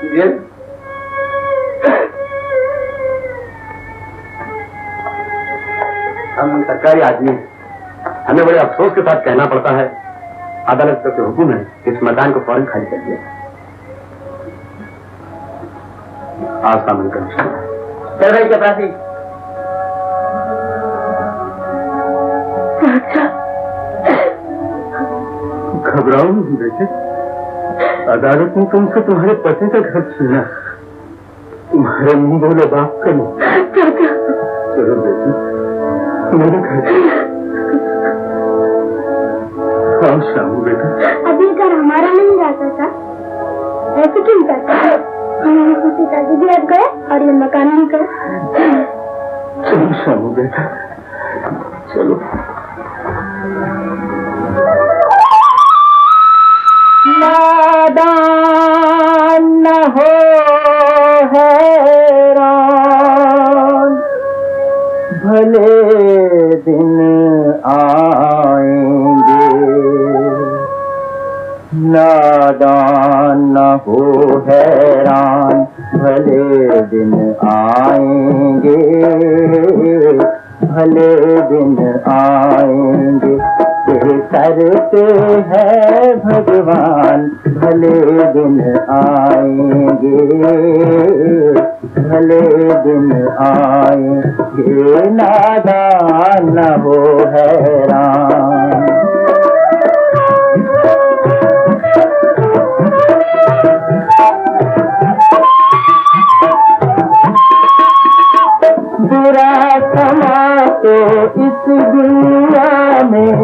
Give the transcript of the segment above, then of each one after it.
कीजिए। हम सरकारी आदमी हैं, हमें बड़े अफसोस के साथ कहना पड़ता है, अदालत का हुक्म है इस मकान को फौरन खाली कर दिया। आज सामने कमिश्नर चल रही चपरासी। घबराओ नहीं बेटे, अदालत ने तुमसे तुम्हारे पति का घर छीना, तुम्हारे मुंह बोले बाप का नहीं। चलो बेटी मेरे घर आओ। शामू बेटा, अभी घर हमारा नहीं रहता था, ऐसे क्यों करता है? हमारे पिताजी भी अब गए और ये मकान नहीं गए। चलो शामू बेटा चलो। नादान न हो हैरान, भले दिन आएंगे। नादान न हो हैरान, भले दिन आएंगे, भले दिन आएंगे। तेरे सर पे है भगवान, भले दिन आएंगे, भले दिन आएंगे। नादान न हो हैरान। बुरा समा तो इस दुनिया में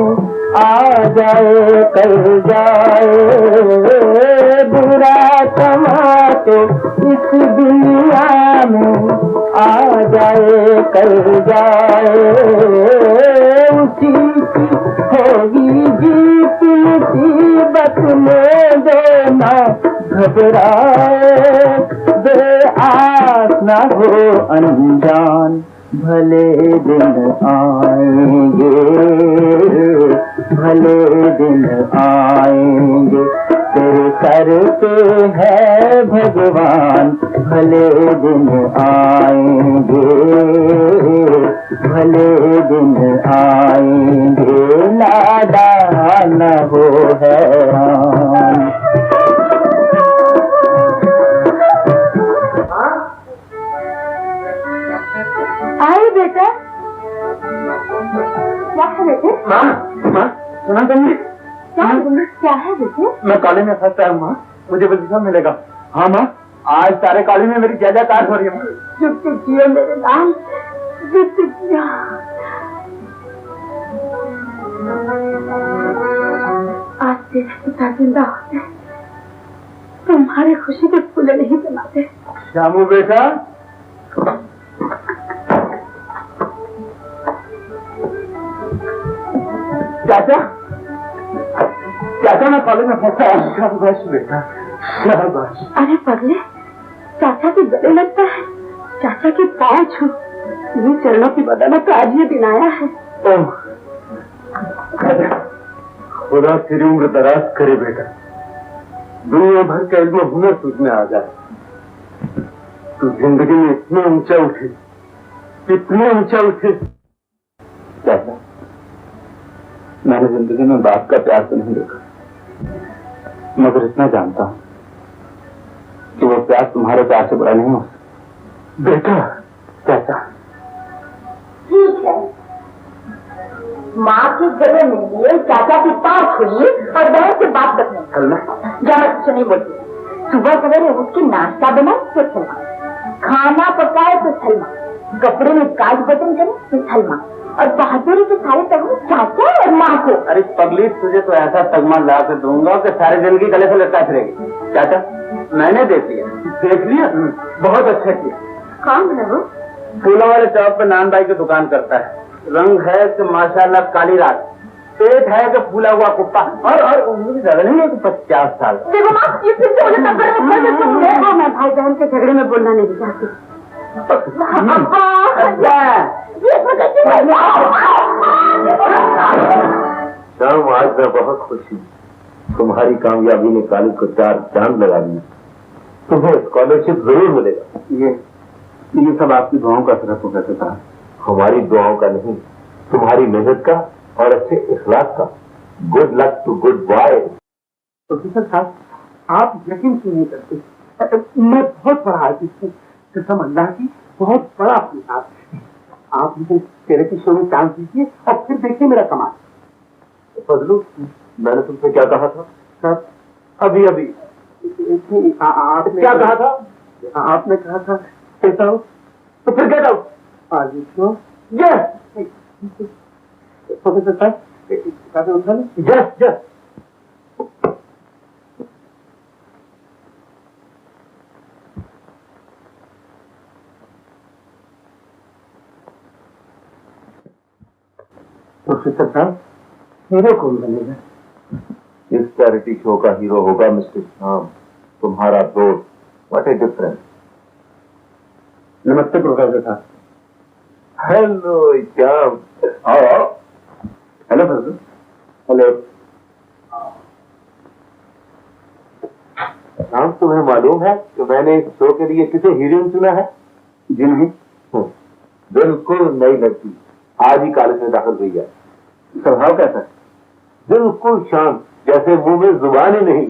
आ जाए कर जाए, बुरा समा तो इस दुनिया में आ जाए कर जाए। उसी की होगी जीत मुसीबत में देना घबराए, बेआस न हो अनजान, भले दिन आएंगे, भले दिन आएंगे। तेरे सर पे है भगवान, भले दिन आएंगे, भले दिन आएंगे। नादान न हो हैरान। आए बेटा, क्या है बेटे? माँ माँ सुना तुमने? क्या है बेटे? मैं कॉलेज में फंस गया माँ, मुझे वजीफा मिलेगा। हाँ माँ, आज सारे कॉलेज में मेरी जयजयकार हो रही है। चुप किया मेरे लाल, चुप किया। आज तेरे पिता जिंदा होते, तुम्हारी खुशी के फूले नहीं जमाते। श्यामू बेटा, चाचा चाचा मैं कॉलेज में फंसा। शाबाश बेटा शाबाश। अरे पगले, चाचा के गले लगता है, चाचा के पाँव छू, ये चरणों की बदौलत आज ये दिन आया है। ओह खुदा तेरी उम्र दराज करे बेटा, दुनिया भर का इल्म हुनर तुझमें आ जाए, तू जिंदगी में इतने ऊंचा उठे, इतने ऊंचा उठे। चाचा मैंने जिंदगी में बाप का प्यार तो नहीं देखा, मगर इतना जानता हूं कि वो प्यार तुम्हारे प्यार से बड़ा नहीं हो बेटा। चाचा ठीक है, माँ की जगह मिलिए, चाचा की पाँव छुड़िए और बहन से बात रखने। कल मैं ज्यादा कुछ नहीं बोलती। सुबह सवेरे उठ के नाश्ता बनाए तो सलमा, खाना पकाए तो सलमा, कपड़े में काज बटन करे तो सलमा, और बहादुरी के सारे तगमे चाचा और माँ को। अरे पगली, तुझे तो ऐसा तगमा ला के दूंगा कि सारी जिंदगी गले से लटका रहेगी। चाचा मैंने देख लिया। देख लिया? बहुत अच्छा किया। कौन है वो? फूलों वाले चौक पे नान भाई की दुकान करता है, रंग है कि माशाल्लाह काली रात, पेट है कि फूला हुआ कुत्ता, और उम्र भी ज्यादा नहीं है कि 50 साल। देखो माँ, ये फिर से उन्हें देखो, मैं भाई बहन के झगड़े में बोलना नहीं चाहती। शाम आज मैं बहुत खुश हूँ, तुम्हारी कामयाबी ने काली को 4 चांद लगा दिए। तुम्हें स्कॉलरशिप जरूर मिलेगा। ये सब आपकी दुआओं का असर है प्रोफेसर साहब। हमारी दुआओं का नहीं, तुम्हारी मेहनत का और अच्छे इखलास का। Good luck to good boy. Professor साहब, आप यकीन क्यों नहीं करते? मैं बहुत बड़ा आर्टिस्ट हूँ, कसम अल्लाह की, बहुत बड़ा अपने साथ। आप मुझे थेरेपी शो में चांस दीजिए और फिर देखिए मेरा कमाल। फजलू, मैंने तुमसे क्या कहा था? सर, अभी अभी आपने क्या कहा था? आपने कहा था कहता हूँ तो फिर कहता हूँ। आज क्यों? यस प्रोफेसर साहब, उठा लें? Yes yes. प्रोफेसर साहब, हीरो कौन बनेगा? इस चैरिटी शो का हीरो होगा मिस्टर श्याम, तुम्हारा दोस्त। What A difference. नमस्ते प्रोफेसर साहब। हेलो श्याम, आओ। Hello professor. हेलो श्याम, तुम्हें मालूम है कि मैंने इस शो के लिए किसे हीरोइन चुना है? जी नहीं। बिल्कुल नई लड़की, आज ही कॉलेज में दाखिल हुई है। स्वभाव कैसा है? बिल्कुल शांत, जैसे मुंह में जुबान ही नहीं।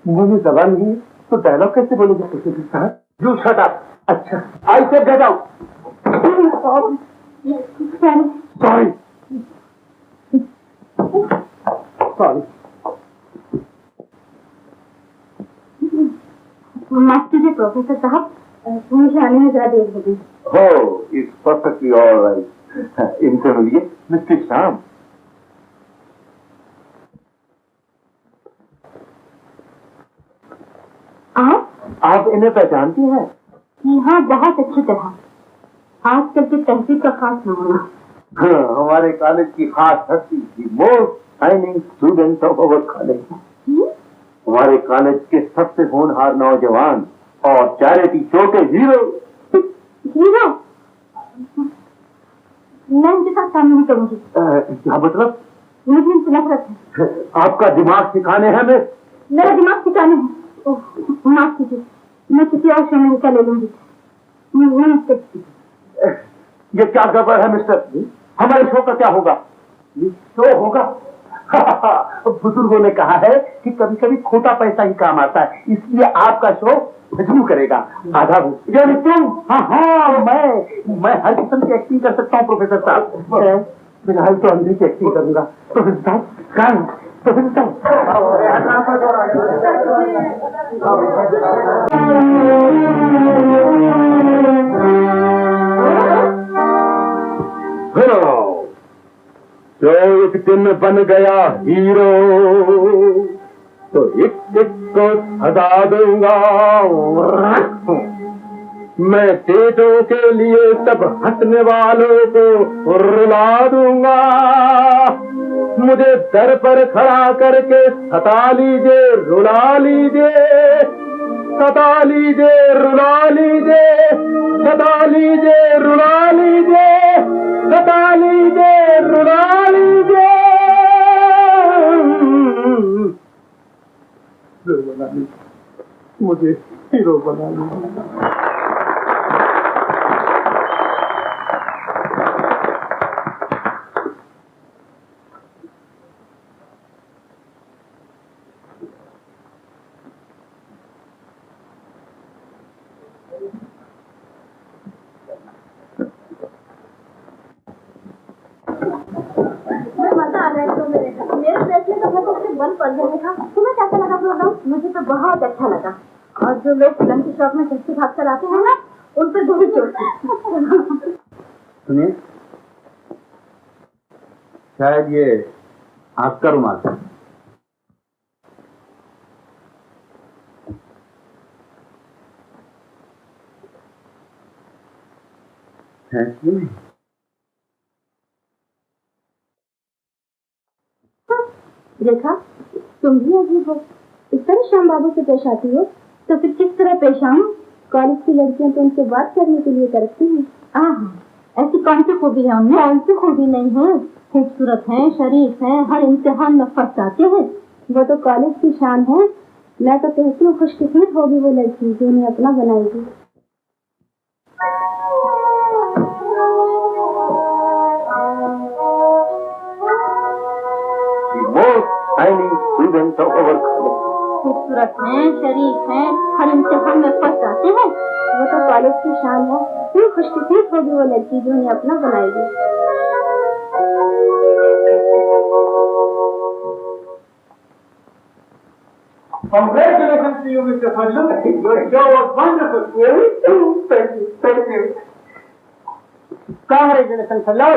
मुंह में जबान नहीं है तो डायलॉग कैसे बोलोगे प्रोफेसर साहब? You shut up. अच्छा, I said get out. Sorry sorry. माफ कीजिए प्रोफेसर साहब, मुझे आने में जरा देर हो गई। हो, इट्स परफेक्टली ऑलराइट। इनसे मिलिए मिस्टर श्याम। आप इन्हें पहचानती हैं? हाँ, बहुत अच्छी तरह। आजकल की तहजीब का खास नमूना। हाँ, हमारे कॉलेज की खास हस्ती, the most shining student of our college. हमारे कॉलेज के सबसे होनहार नौजवान और चैरिटी शो के हीरो। हीरो? मैं इनके साथ काम नहीं करूंगी। क्या मतलब? मुझे इनसे नफरत है। आपका दिमाग सिखाने हैं मैं? मेरा दिमाग ठिकाने है। माफ कीजिए, मैं किसी और शो में हिस्सा ले लूंगी। ये क्या गड़बड़ है मिस्टर? हमारे शो का क्या होगा? ये शो होगा। बुजुर्गों ने कहा है कि कभी कभी खोटा पैसा ही काम आता है, इसलिए आपका शो भजनू करेगा। आधा यानी तुम? हाँ, मैं हर किस्म की एक्टिंग कर सकता हूँ प्रोफेसर साहब। फिलहाल तो अंधे की एक्टिंग करूंगा। प्रोफेसर साहब, काम तो एक दिन बन गया हीरो तो एक को सजा दूंगा। मैं तेजों के लिए सब हंसने वालों को रुला दूंगा। मुझे दर पर खड़ा करके सता लीजिए, रुला लीजिए, सता लीजिए, रुला लीजिए, सता लीजिए, रुला लीजिए, सता लीजिए, रुला लीजिए। मुझे हीरो बना लीजिए। तुम्हें कैसा लगा प्रोग्राम? मुझे तो बहुत अच्छा लगा। और जो लोग फिल्म की शॉप में सस्ती भाग कर आते हैं ना, उन पर बहुत चोट। सुनिए, शायद ये आपका रुमाल है। देखा, तुम भी अजीब हो। इस तरह श्याम बाबू से पेश आती हो तो फिर किस तरह पेश आऊं? कॉलेज की लड़कियां तो उनसे बात करने के लिए करती हैं। ऐसी कौन सी खूबी है उनमें? कौन सी खूबी नहीं है? खूबसूरत हैं, शरीफ हैं, हर इम्तिहान में फर्स्ट आते हैं। वो तो कॉलेज की शान है। मैं तो कहती हूँ खुशकिस्मत होगी वो लड़की जो उन्हें अपना बनाएगी। खूबसूरत हैं, शरीफ हैं, हर इम्तिहान में फर्स्ट आते हैं। वो तो कॉलेज की शान है। क्यों खुशकिस्मत होगी वो लड़की जो उन्हें अपना बनाएगी। Congratulations to you, Mr. Fajlul. Your show was wonderful. Really? Thank you. Thank you. Congratulations, hello.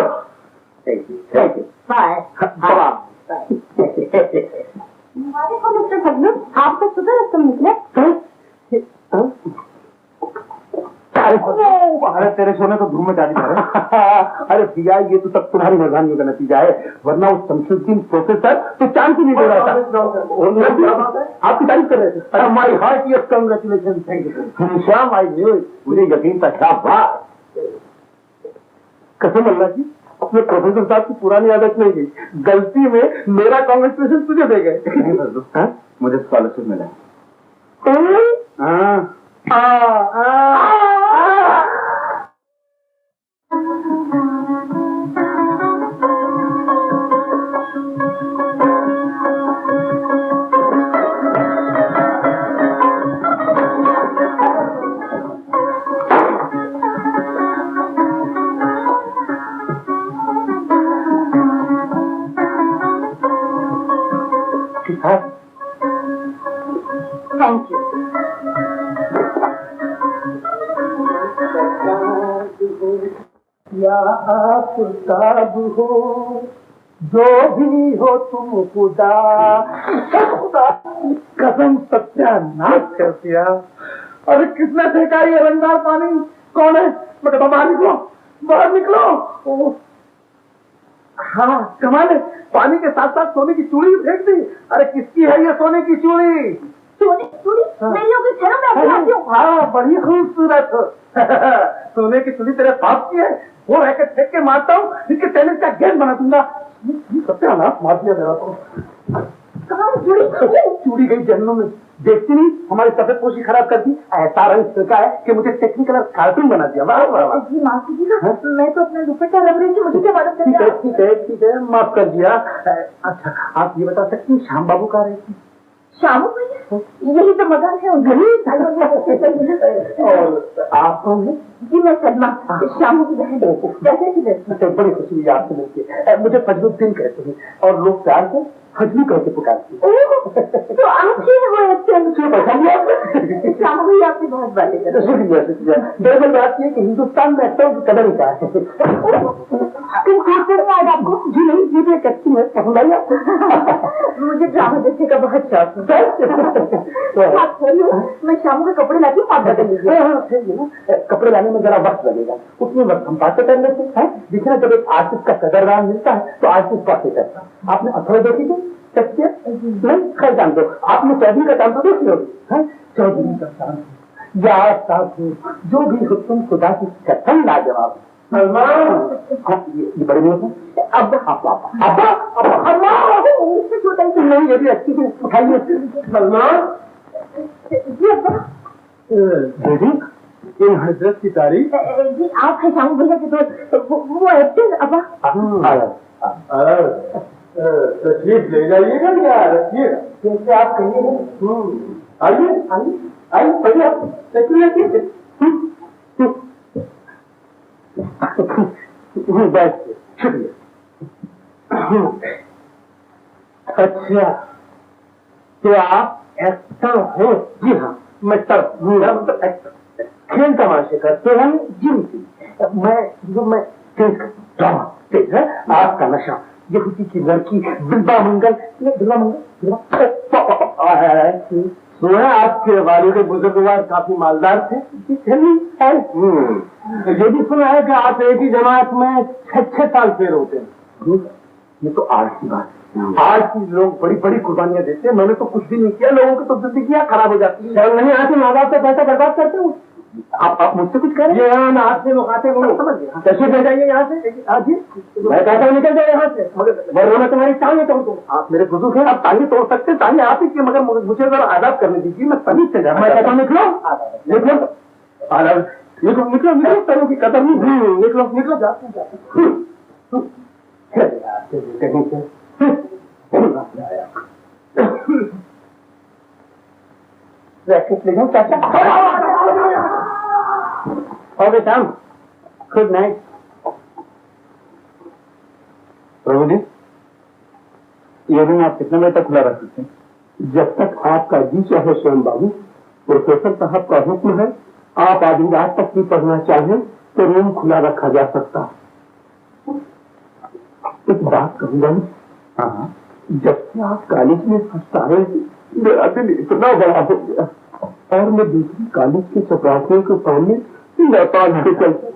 Thank you. Thank you. Bye. Bye. Mister Fazlu, आप तो सुबह रस्तम निकले। अरे तेरे सोने तो धूम में डाली जा रहा। अरे भैया ये तो सब तुम्हारी मेहरबानियों का नतीजा है, वरना उस शमशुद्दीन प्रोफेसर तो चांस ही नहीं दे रहा था। आपकी तारीफ कर रहे थे। अरे my heart yes congratulation. Thank you Shyam, I knew it, मुझे यकीन था। क्या बात, कसम अल्लाह की अपने प्रोफेसर साहब की पुरानी आदत नहीं गई, गलती में मेरा कांग्रेचुलेशन तुझे दे गए। मुझे स्कॉलरशिप मिला। Thank you. या आफताब हो, जो भी हो तुम खुदा, कसम सत्यानाश कर दिया। अरे किसने फेंका ये रंगदार पानी? कौन है? मैं बाहर निकलो, बाहर निकलो। हाँ कमाल है, पानी के साथ साथ सोने की चूड़ी भी फेंक दी। अरे किसकी है ये सोने की चूड़ी? सोने की चूड़ी? मैं लोगों के घरों में आती हूँ। हाँ बड़ी खूबसूरत। सोने की चूड़ी तेरे बाप की है, वो रैकेट फेंक के मारता हूँ, इसके टेनिस का गेंद बना दूंगा। सत्यानाश मार दिया मेरा तो। चूड़ी गई जन्नों में, देखती नहीं हमारी सफेद पोशी खराब कर दी। ऐसा रंग छिड़का है कि मुझे टेक्निकल कार्टून बना दिया। वाह वाह वाह। जी माफ कीजिएगा, मैं तो अपना दुपट्टा रख रही थी, मुझे क्या मालूम चला। ठीक है माफ कर दिया। अच्छा आप ये बता सकती हैं श्याम बाबू कहाँ रहती? शामू भैया, यही तो मकान है उनका। और आप कौन है? जी मैं सलमा, शामू की बहन। कैसे थी? बड़ी खुशी हुई आपसे मिलकर। मुझे फजलुद्दीन कहते हैं और लोग प्यार से फजलू कह के पुकारते हैं। तो आप ही वो शामू भैया आपसे बहुत बातें करते हैं। शुक्रिया शुक्रिया। दरअसल बात ये कि हिंदुस्तान में एक्टरों की कदर ही क्या है। आज आपको जी नहीं, जी भी एक अच्छी है, पसंद आई आपको? मुझे ड्रामा देखने का बहुत शौक है। मैं शामू के कपड़े लाती हूँ, आप बदल लीजिए। कपड़े लाने में जरा वक्त लगेगा, उसमें वक्त हम बातें कर लेते हैं। देखिए ना, जब एक आर्टिस्ट का कदरदान मिलता है तो आर्टिस्ट बातें करता है। आपने अथवा देखी थी? नहीं खैर जान दो, आपने चौधरी का काम तो देख लो। चौधरी का काम या साधु जो भी हो, तुम खुदा की कसम लाजवाब। ये बड़े लोग हैं। अब नहीं, ये भी अच्छी चीज उठाइए। सलमान दीदी, इन हजरत की तारीफ। जी आप है शामू भैया के दोस्त, वो एक्टर। अब्बा तशरीफ ले जाइएगा क्या? रखिएगा जैसे आप कहिए। आइए आइए आइए, पहले आप तशरीफ रखिए। बैठिए, शुक्रिया। अच्छा तो आप एक्टर हो? जी हाँ, मैं एक्टर। खेल तमाशे करते हैं जिम की। मैं ड्रामा तेज है। आपका नशा यहूदी की लड़की बिल्बा मंगल सुना आपके वालिद बुजुर्गवार काफी मालदार थे। ये भी सुना है कि आप एक ही जमात में 6 साल फेर होते हैं। ये तो आज की बात है। आज की लोग बड़ी बड़ी कुर्बानियां देते हैं। मैंने तो कुछ भी नहीं किया, लोगों की तो जिंदगियां खराब हो जाती है। नहीं आके माँ बाप का पैसा बर्बाद करते हो। आप मुझसे कुछ कह रहे हैं? ये हाँ आपसे मुखातिब हूँ। समझ गया। तशरीफ ले जाइए यहाँ से। जी मैं कहता हूँ निकल जाए यहाँ से, वरना मैं तुम्हारी टांगे तोड़ दूँ। आप मेरे बुजुर्ग हैं, आप ताली तोड़ सकते हैं, ताली आप ही की, मगर मुझे जरा आदाब करने दीजिए, मैं तमीज से जाना। मैं कहता हूँ निकलो, निकलो, निकलो, निकलो, निकलो, करो की कदर नहीं, निकलो, निकलो, जाते जाते कहीं से रैकेट ले जाऊँ चाचा। ओके शाम, गुड नाइट। प्रभु जी, ये रूम आप कितने बजे तक खुला रख सकते हैं? जब तक आपका जी चाहे स्वयं बाबू। प्रोफेसर साहब का हुक्म है, आप आधी रात तक भी पढ़ना चाहें तो रूम खुला रखा जा सकता है। एक बात कहूंगा, हाँ, जब से आप कॉलेज में फंसता है, मेरा दिल इतना बड़ा हो गया और मैं दूसरी कॉलेज के चपरासियों के सामने नेपाल से चलता।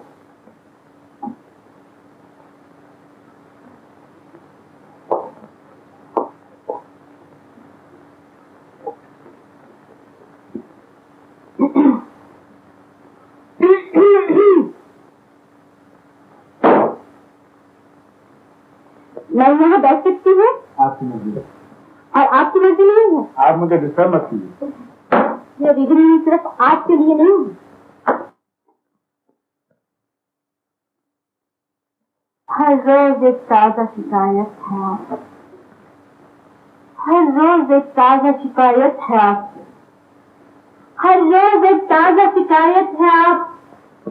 मैं यहाँ बैठ सकती हूँ आपकी मर्जी है। और आपकी मर्जी नहीं है। आप मुझे डिस्टर्ब मत कीजिए। ये रीडिंग सिर्फ आपके लिए नहीं है। हर रोज एक ताजा शिकायत है आपसे, हर रोज एक ताजा शिकायत है आपसे, हर रोज एक ताजा शिकायत है आप।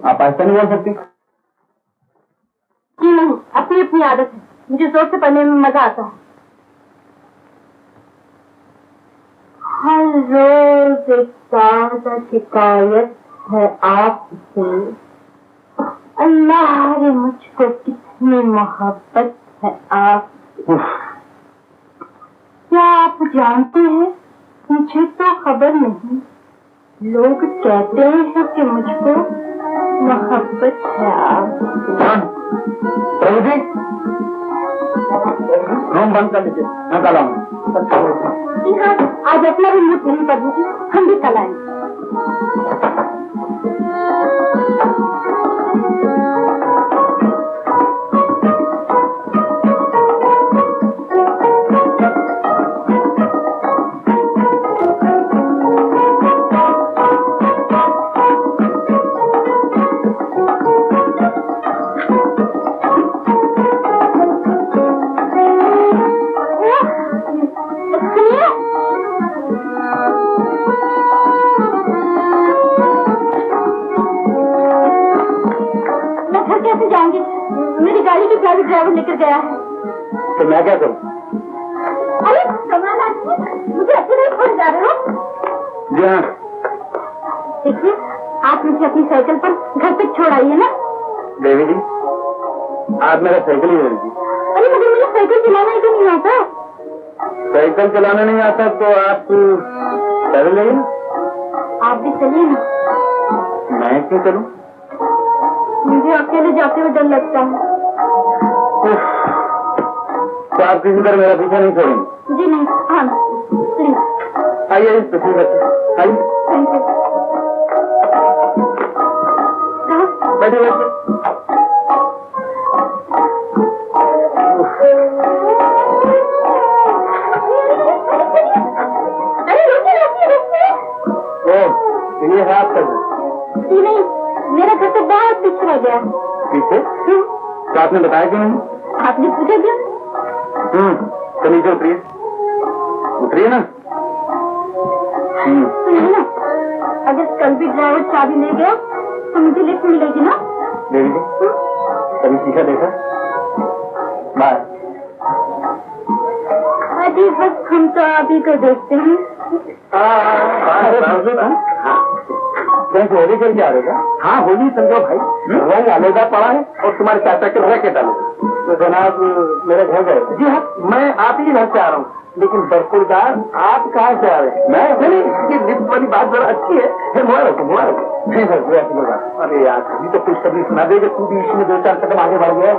आप ऐसा नहीं बोल सकती। जी नहीं, अपनी अपनी आदत है, मुझे जोर से पढ़ने में मजा आता है। हर रोज एक ताजा शिकायत है आपसे, अल्लाह रे मुझको कितनी मोहब्बत है आपसे। क्या आप जानते हैं, मुझे तो खबर नहीं, लोग कहते हैं कि मुझको मोहब्बत है आपसे। प्रभु जी, रूम बंद कर लीजिए, मैं कल आऊंगा। जी हाँ, आज अपना भी मूड नहीं प्रभु जी, हम भी कल आएंगे। मेरी गाड़ी की चाबी ड्राइवर लेकर गया है। तो मैं क्या करूं? अरे कमाल आदमी, मुझे अकेले छोड़ जा रहे हो? जी हाँ। देखिए, आप मुझे अपनी साइकिल पर घर तक छोड़ आइए ना। देवी जी, आप मेरा साइकिल ही ले लीजिए। अरे मगर मुझे साइकिल चलाना ही तो नहीं आता। साइकिल चलाना नहीं आता तो आप चल लेंगे ना। आप भी चलिए ना। मैं क्यों चलूं? मुझे अकेले जाते हुए डर लगता है। तो आप किसी तरह मेरा पीछा नहीं छोड़ेंगे? जी नहीं, हाँ प्लीज। आइए, तस्वीर रखिए, आइए। Thank you. बैठिए, बैठिए। अरे रुकिए रुकिए रुकिए। ये है आपका घर? जी नहीं, मेरा घर तो बहुत पीछे रह गया। पीछे? तो आपने बताया क्यों नहीं? आपने पूछा क्यों? तो नीचे उतरिए, उतरिए ना। सुनिए ना, अगर कल भी ड्राइवर चाबी ले गया तो मुझे लिफ्ट मिलेगी ना? देवी जी, कभी सीखा देखा? बाय। अजी बस हम तो अभी को देखते हैं। होली करके आ रहेगा? हाँ, होली समझो भाई, रंग आलेगा पड़ा है और तुम्हारे चाचा के रैकेट आलेगा। तो जनाब मेरे घर गए? जी हाँ, मैं आप ही घर से आ रहा हूँ। लेकिन बरकुरदार, आप कहाँ से आ रहे हैं? मैं नहीं, ये लिफ्ट वाली बात जरा अच्छी है। मुबारक हो, मुबारक हो। नहीं सर, अरे यार, कभी तो खुशखबरी सुना दे कि तू भी इसमें 2-4 कदम आगे बढ़ गया।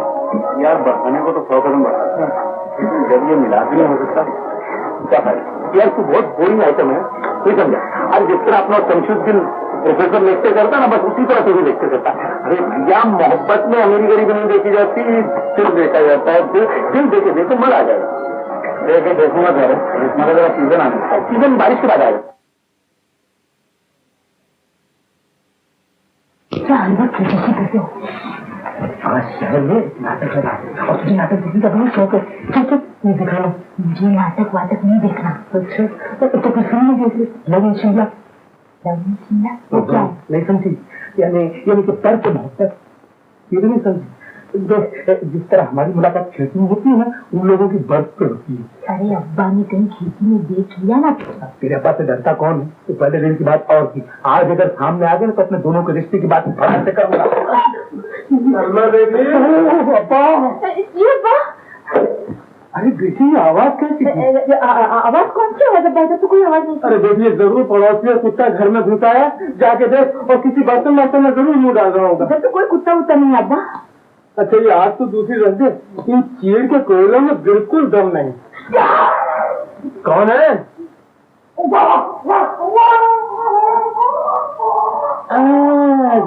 यार बढ़ाने को तो 100 कदम बढ़ाता है, लेकिन जब ये मिला भी नहीं हो सकता। क्या है यार, तू बहुत बोरिंग आइटम है, कोई समझा। अरे जिस तरह अपना शमशुद्दीन प्रोफेसर लेक्चर करता ना, बस उसी तरह से भी लेक्चर करता। अरे भैया, मोहब्बत में अमीरी गरीबी नहीं देखी जाती, दिल देखा जाता है। दिल देखे देखो मर आ जाएगा। देखे देखूंगा सर, इसमें जरा सीजन आना, सीजन बारिश के बाद आएगा। आज शहर में नाटक लगा और तुझे नाटक देखने का बहुत शौक है। ठीक है, मैं दिखा लो। मुझे नाटक वाटक नहीं देखना। अच्छा तो कुछ नहीं देख लव शिमला। लव शिमला तो क्या नहीं समझी? यानी कि पर से मोहब्बत, ये नहीं समझी? जिस तरह हमारी मुलाकात खेती में होती है ना, उन लोगों की बर्फ पे होती है। अरे अब्बा ने कहीं खेती में देख लिया ना। तेरे अब्बा से डरता कौन है? तो पहले दिन की बात और थी, आज अगर सामने आ गए ना तो अपने दोनों के रिश्ते की बात फटाक से करूंगा। अरे बेटी, आवाज कैसी? आवाज कौन सी आवाज? अब्बा तो कोई आवाज नहीं। अरे देखिए, जरूर पड़ोसी में कुत्ता घर में घुसा है, जाके देख, और किसी बर्तन वर्तन में जरूर मुंह डाल रहा होगा। इधर तो कोई कुत्ता उत्ता नहीं है अब्बा। अच्छा, ये आज तो दूसरी रख दे, इन चीड़ के कोयलों में बिल्कुल दम नहीं। कौन है?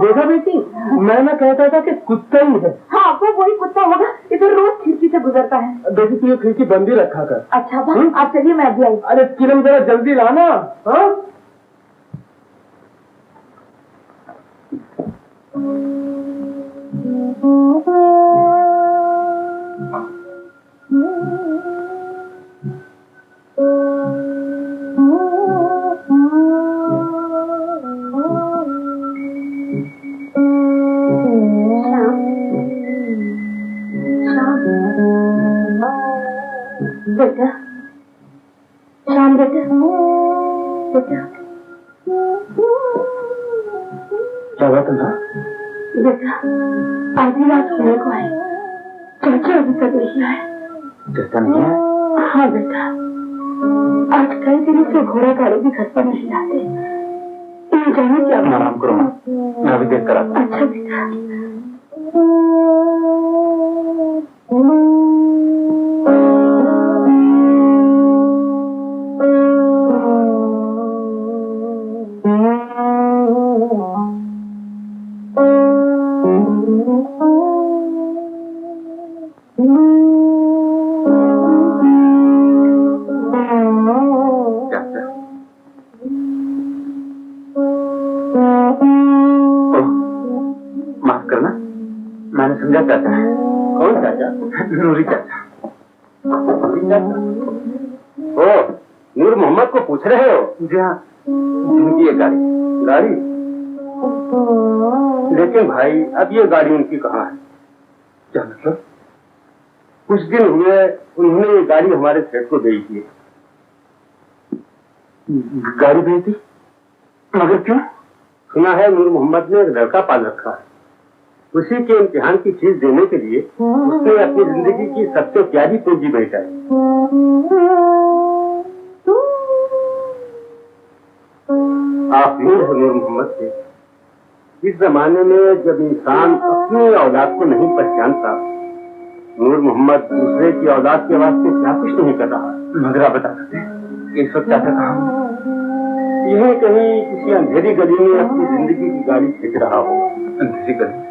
देखा बेटी, मैं ना कहता था कि कुत्ता ही है। हाँ, वो वही कुत्ता होगा, इधर रोज खिड़की से गुजरता है। बेटी, तू ये खिड़की बंद ही रखा कर। अच्छा अब्बा, आप चलिए, मैं अभी आई। अरे किरण, जरा जल्दी लाना। हाँ, बेटा, शाम बेटा, बेटा, क्या बात है? बेटा, आधी रात सोने को आए, चाचा अभी तक नहीं आए। जैसा नहीं है? हाँ बेटा, आज कई दिनों से घोड़ा गाड़ी भी घर पर नहीं आते। तुम जानो क्या? आराम करो, मैं अभी देख कर आता हूं। अच्छा बेटा। माफ करना, मैंने समझा चाचा है। कौन चाचा? नूरी चाचा। नूरी चाचा? ओ, नूर मोहम्मद को पूछ रहे हो? जी हाँ, जिनकी ये गाड़ी। लेकिन भाई, अब ये गाड़ी उनकी कहाँ है? क्या मतलब? कुछ दिन हुए उन्होंने ये गाड़ी हमारे सेठ को भेज दी। गाड़ी भेज दी? मगर क्यों? सुना है नूर मोहम्मद ने एक लड़का पाल रखा है, उसी के इम्तिहान की फीस देने के लिए उसने अपनी जिंदगी की सबसे प्यारी पूंजी बचाई। आप नूर हो नूर मोहम्मद से। इस जमाने में जब इंसान अपनी औलाद को नहीं पहचानता, नूर मोहम्मद दूसरे की औलाद के वास्ते क्या कुछ नहीं कर रहा। मगर आप बता सकते हैं इस वक्त चाचा कहाँ? यही कहीं किसी अंधेरी गली में अपनी जिंदगी की गाड़ी खींच रहा हो। अंधेरी गली?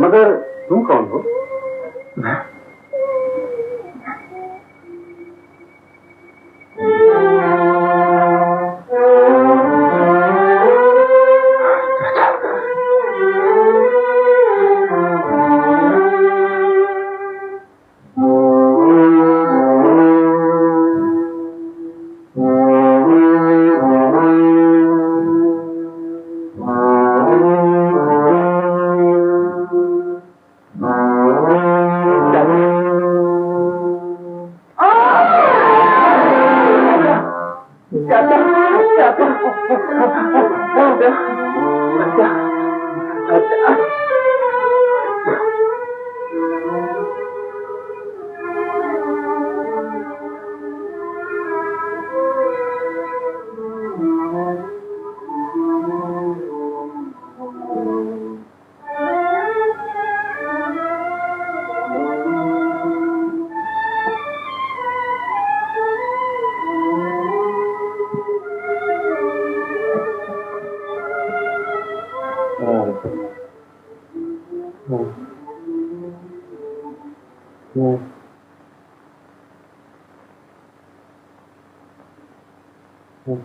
मगर तुम कौन हो? अब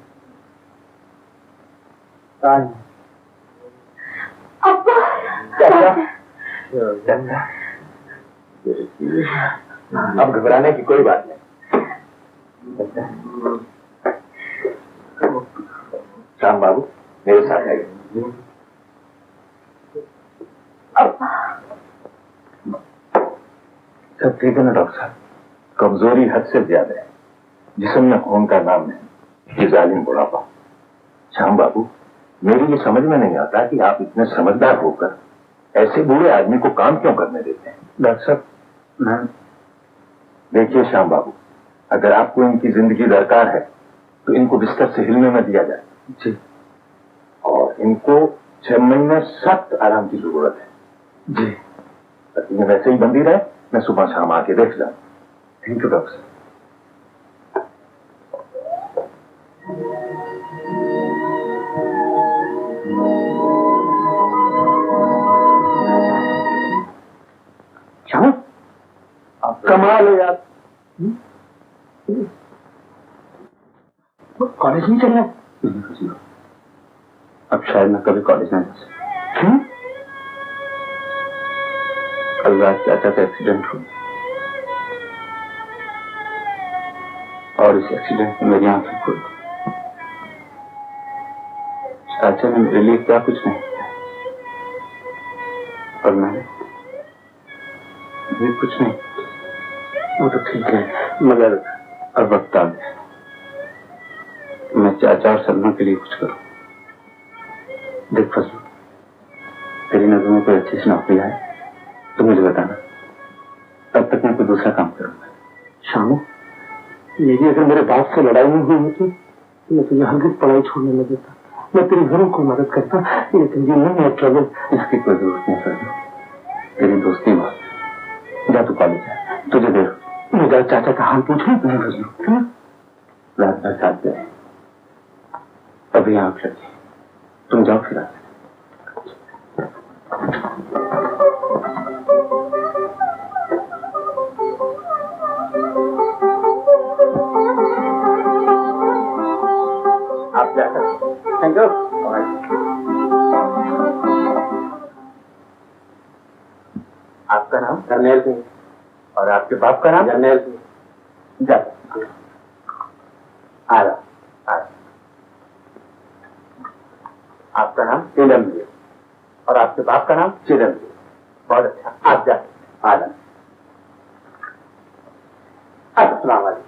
घबराने की कोई बात नहीं। श्याम बाबू मेरे साथ आइए। सब ठीक है ना डॉक्टर साहब? कमजोरी हद से ज्यादा है, जिस्म में खून का नाम है, ये जालिम बुढ़ापा। श्याम बाबू मेरी ये समझ में नहीं आता कि आप इतने समझदार होकर ऐसे बूढ़े आदमी को काम क्यों करने देते हैं। डॉक्टर साहब मैं देखिए श्याम बाबू, अगर आपको इनकी जिंदगी दरकार है तो इनको बिस्तर से हिलने न दिया जाए जी, और इनको 6 महीने सख्त आराम की जरूरत है जी। ये वैसे ही बंदी रहे, मैं सुबह शाम आके देख जाऊं। थैंक यू डॉक्टर साहब। श्याम आप कमाल है यार। कॉलेज नहीं चलना? अब शायद मैं कभी कॉलेज ना जा सकता। क्यों? कल रात चाचा का एक्सीडेंट हुआ और इस एक्सीडेंट में मेरी आंखें खुल गई। चाचा ने मेरे लिए क्या कुछ नहीं किया और मैंने भी कुछ नहीं। वो तो ठीक है, मगर अब वक्त आ गया, मैं चाचा और सलमा के लिए कुछ करूं। देख फजलू, तेरी नजर में कोई अच्छी सी नौकरी आए तो मुझे बताना, तब तक मैं कोई दूसरा काम करूंगा। शामू, मेरी अगर मेरे बाप से लड़ाई नहीं हुई होती तो मैं तुझे हरगिज पढ़ाई छोड़ने न देता। मैं तेरी घरों को मदद करता, लेकिन ये नहीं है ट्रबल। इसकी कोई जरूरत नहीं फजलू, तेरी दोस्ती बात। जा तू कॉलेज है, तुझे देर। मैं जरा चाचा का हाल पूछ लूं? नहीं फजलू, क्यों? रात भर साथ गए, अभी आंख लगी, तुम जाओ फिर आते। आप जाकर थैंक यू। आपका नाम? जर्नैल सिंह। और आपके बाप का नाम? जर्नैल सिंह। जा आ रहा। आपका नाम? चिदम्बरम। और आपके बाप का नाम? चिदम्बरम। बहुत अच्छा, आप जा आलम। अस्सलाम वालेकुम।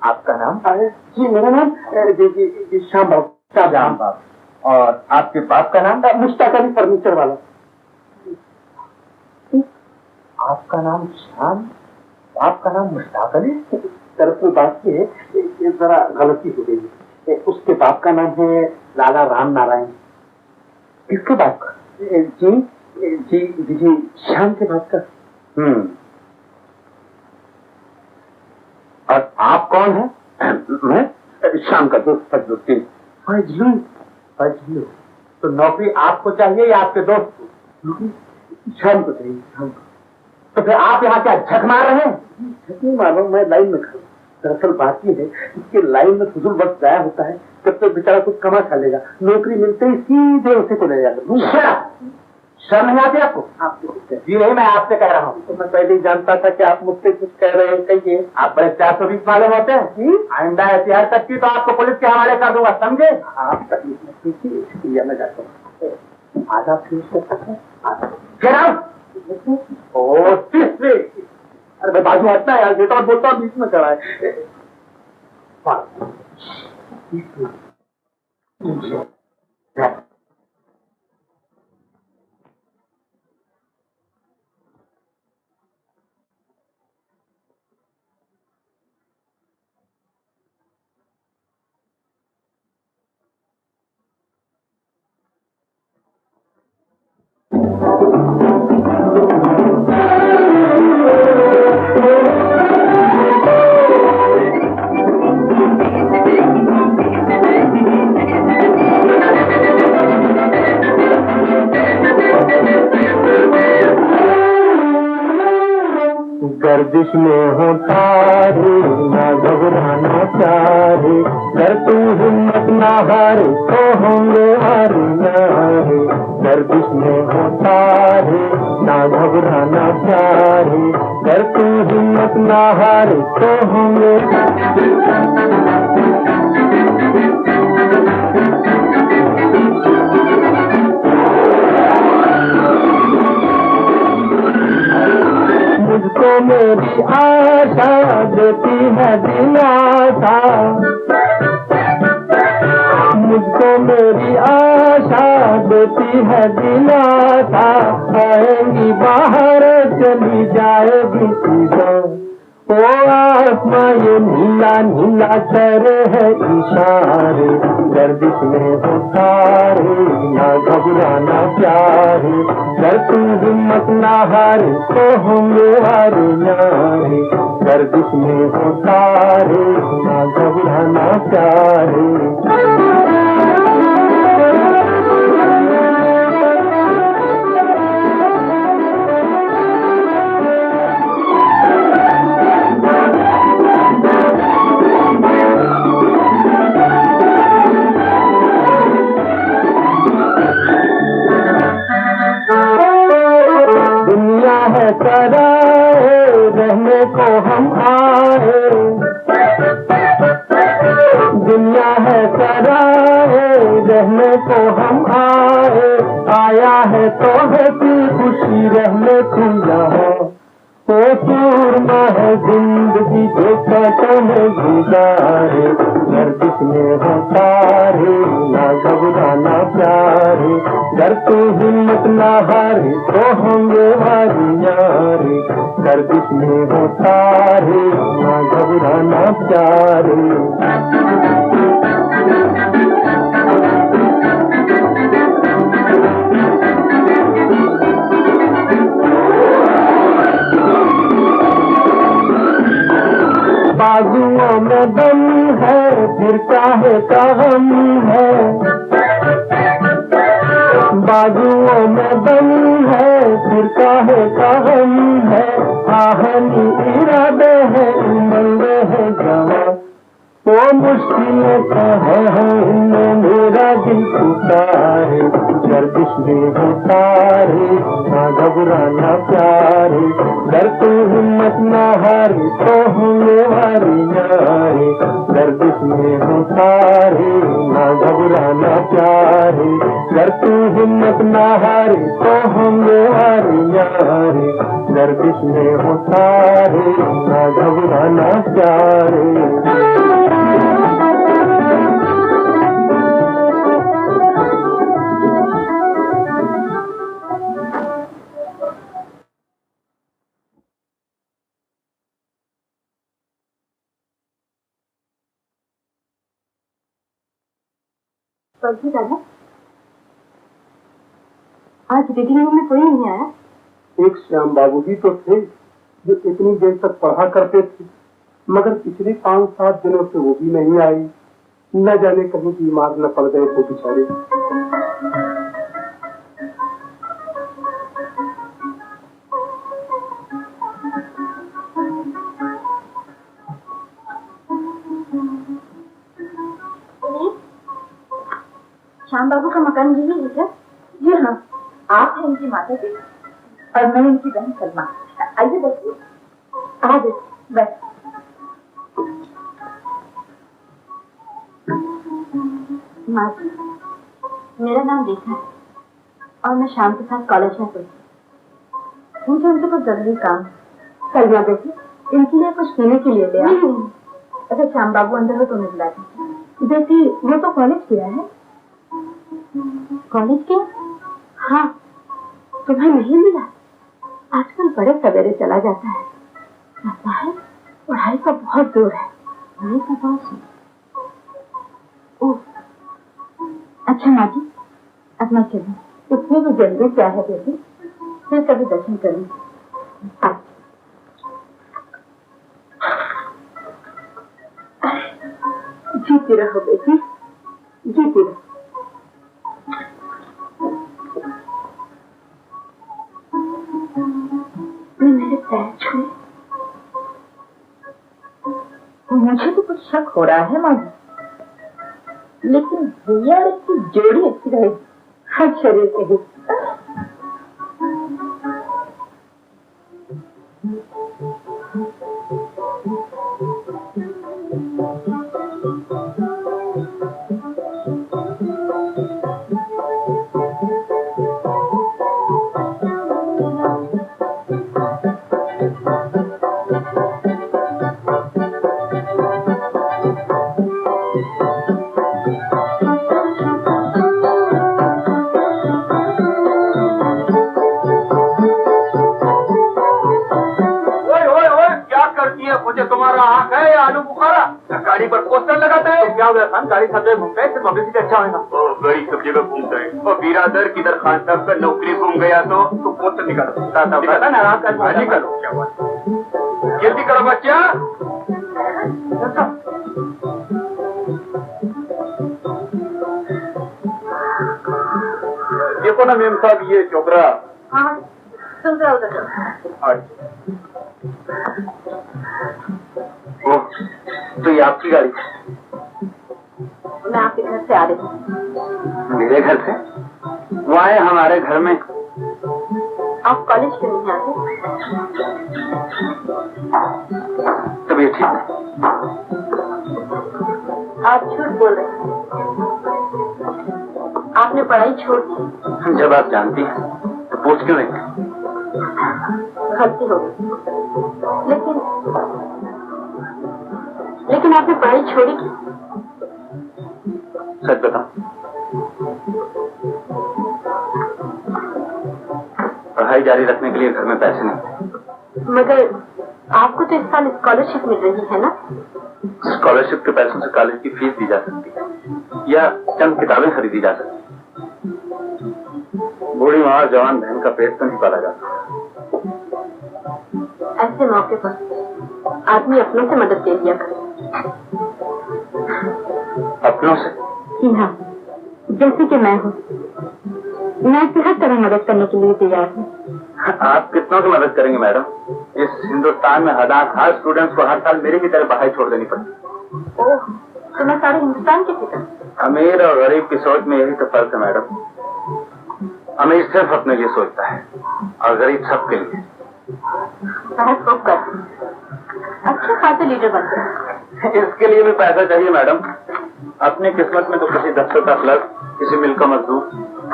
आपका नाम? जी मेरा नाम जी श्याम बाबू। श्याम बाबू। और आपके बाप का नाम? मुश्ताक अली, फर्नीचर वाला। आपका नाम श्याम, आपका नाम मुश्ताक अली? दरअसल बात ये है, ये जरा गलती हो गई। उसके बाप का नाम है लाला राम नारायण। किसके बाप का? जी जी जी जी श्याम के बाप का। और आप कौन है? मैं श्याम का दोस्त फजलुद्दीन। फजलू। फजलू तो नौकरी आपको चाहिए या आपके दोस्त को? श्याम को चाहिए, श्याम को। तो फिर आप यहाँ क्या झक मार रहे हैं? झक नहीं मार रहा हूं, मैं लाइन में खड़ा हूं। दरअसल बात ये है कि लाइन में फजूल वक्त जाया होता है, जब तक बेचारा कुछ कमा खा लेगा, नौकरी मिलते ही सीधे उसे को ले जाकर। शर्म नहीं आती आपको? आपसे कुछ कह। जी नहीं, मैं आपसे कह रहा हूँ। तो मैं पहले ही जानता था कि आप मुझसे कुछ कह रहे हैं। कहिए। आप बड़े 420 वाले होते हैं। आइंदा ऐसी हरकत की तो आपको पुलिस के हवाले कर दूंगा, समझे? आप तकलीफ में कीजिए, इसलिए मैं जाता हूँ। आधा फीस कर सकते हैं? आधा ओ तीसरे। अरे भाई बाजू हटना है यार, बेटा बोलता बीच में खड़ा है। गर्दिश में हो तारे, ना घबराना प्यारे, कर तू हिम्मत ना हारे तो होंगे हारे नारे। गर्दिश में हो तारे, ना घबराना प्यारे, कर तू हिम्मत ना हारे तो होंगे। मुझको मेरी आशा देती है दिलासा, मुझको मेरी आशा देती है दिलासा, आएंगी बाहर चली जाएगी सीधा। ओ आसमां ये नीला नीला कर है इशारे, गर्दिश में हो तारे, ना घबराना प्यारे, कर तू हिम्मत ना हारे तो होंगे हारे नारे। गर्दिश में हो तारे, ना घबराना प्यारे। कराए रहने को हम आए, दुनिया है कराए रहने को हम आए, आया है तो है की खुशी रहने को यहाँ। तो सूरमा है जिंदगी जो कटन गुजारे, गर्दिश में हो तारे, ना घबराना प्यारे, कर तू हिम्मत ना हारे तो होंगे हारे यारे। गर्दिश में हो तारे, ना घबराना प्यारे। बाजुओं में दम है फिर काहे का गम है, बाजुओं में दम है फिर काहे का गम है, आहनी इरादे है उमंग है जवां। वो मुश्किलें कहाँ है इनमें मेरा दिल पुकारे, गर्दिश में हो तारे, ना घबराना प्यारे, कर तू हिम्मत ना हारे तो होंगे हारे नारे। गर्दिश में हो तारे, ना घबराना प्यारे, कर तू हिम्मत ना हारे तो होंगे हारे नारे। गर्दिश में हो तारे, ना घबराना प्यारे। दादा, आज रीडिंग रूम में कोई नहीं आया? एक श्याम बाबू जी तो थे जो इतनी देर तक पढ़ा करते थे, मगर पिछले 5-7 दिनों से वो भी नहीं आई। न जाने कहीं बीमार न पड़ गए तो बेचारे। श्याम बाबू का मकान यही है क्या? जी हाँ, आप हैं इनकी माता जी और मैं इनकी बहन सलमा। आइए बैठिए। आ जाइए, बैठ। माँ जी, मेरा नाम रेखा है और मैं शाम के साथ कॉलेज में पढ़ती। मुझे उनसे कुछ जरूरी काम। सलमा बेटी, इनके लिए कुछ पीने के लिए ले आओ। अच्छा, श्याम बाबू अंदर हो तो मैं बुला दूँ। बेटी, वो तो कॉलेज किया है। कॉलेज के? हाँ, तुम्हें नहीं मिला? आजकल बड़े सवेरे चला जाता है। लगता है पढ़ाई का बहुत जोर है। पढ़ाई का बहुत। ओह, अच्छा माँ जी, अब मैं चलूँ। इतनी भी जल्दी क्या है बेटी? फिर कभी दर्शन करूँ। जीती रहो बेटी, जीती रहो। मेरे पैर छुए मुझे तो कुछ शक हो रहा है माँ, लेकिन भैया और इसकी जोड़ी अच्छी रहेगी। हाँ शरीर के ही। मुझे तुम्हारा आँख है या आलू बुखारा? गाड़ी पर पोस्टर लगाता है। क्या हुआ खान, गाड़ी सब जगह घूमते हैं, सिर्फ ऑफिस से अच्छा होगा। गाड़ी सब जगह घूमता है। और बिरादर किधर खान साहब का नौकरी घूम गया तो पोस्टर निकालो। निकालो, क्या हुआ? जल्दी करो बच्चा। देखो ना मेम साहब, ये चोपड़ा। हाँ सुन रहा उधर। तो ये आपकी गाड़ी? मैं आपके घर से आ रही हूँ। मेरे घर से? वो आए हमारे घर में। आप कॉलेज क्यों नहीं आते? तबीयत ठीक है? आप झूठ बोल रहे हैं। आपने पढ़ाई छोड़ दी? जब आप जानती हैं तो पूछ क्यों नहीं? गलती हो गई, लेकिन आपने पढ़ाई छोड़ी क्यों? सच बताओ, पढ़ाई जारी रखने के लिए घर में पैसे नहीं। मगर आपको तो इस साल स्कॉलरशिप मिल रही है ना? स्कॉलरशिप के पैसों से कॉलेज की फीस दी जा सकती है या चंद किताबें खरीदी जा सकती है। बूढ़ी माँ जवान बहन का पेट तो नहीं पाला जाता। ऐसे मौके पर आदमी अपनों से मदद ले लिया करे। अपनों से? जी हाँ, जैसे कि मैं हूँ। मैं हर तरह मदद करने के लिए तैयार हूँ। आप कितनों की मदद करेंगे मैडम? इस हिंदुस्तान में हर स्टूडेंट्स को हर साल मेरी की तरह पढ़ाई छोड़ देनी पड़ती। ओह, तो मैं सारे हिंदुस्तान के पिता। अमीर और गरीब की सोच में यही तो फर्क है मैडम। अमीर सिर्फ अपने लिए सोचता है और गरीब सबके लिए। बहुत खूब करते, अच्छा खासा लीडर बनते हैं। इसके लिए भी पैसा चाहिए मैडम। अपनी किस्मत में तो किसी दफ्तर का क्लर्क, किसी मिल का मजदूर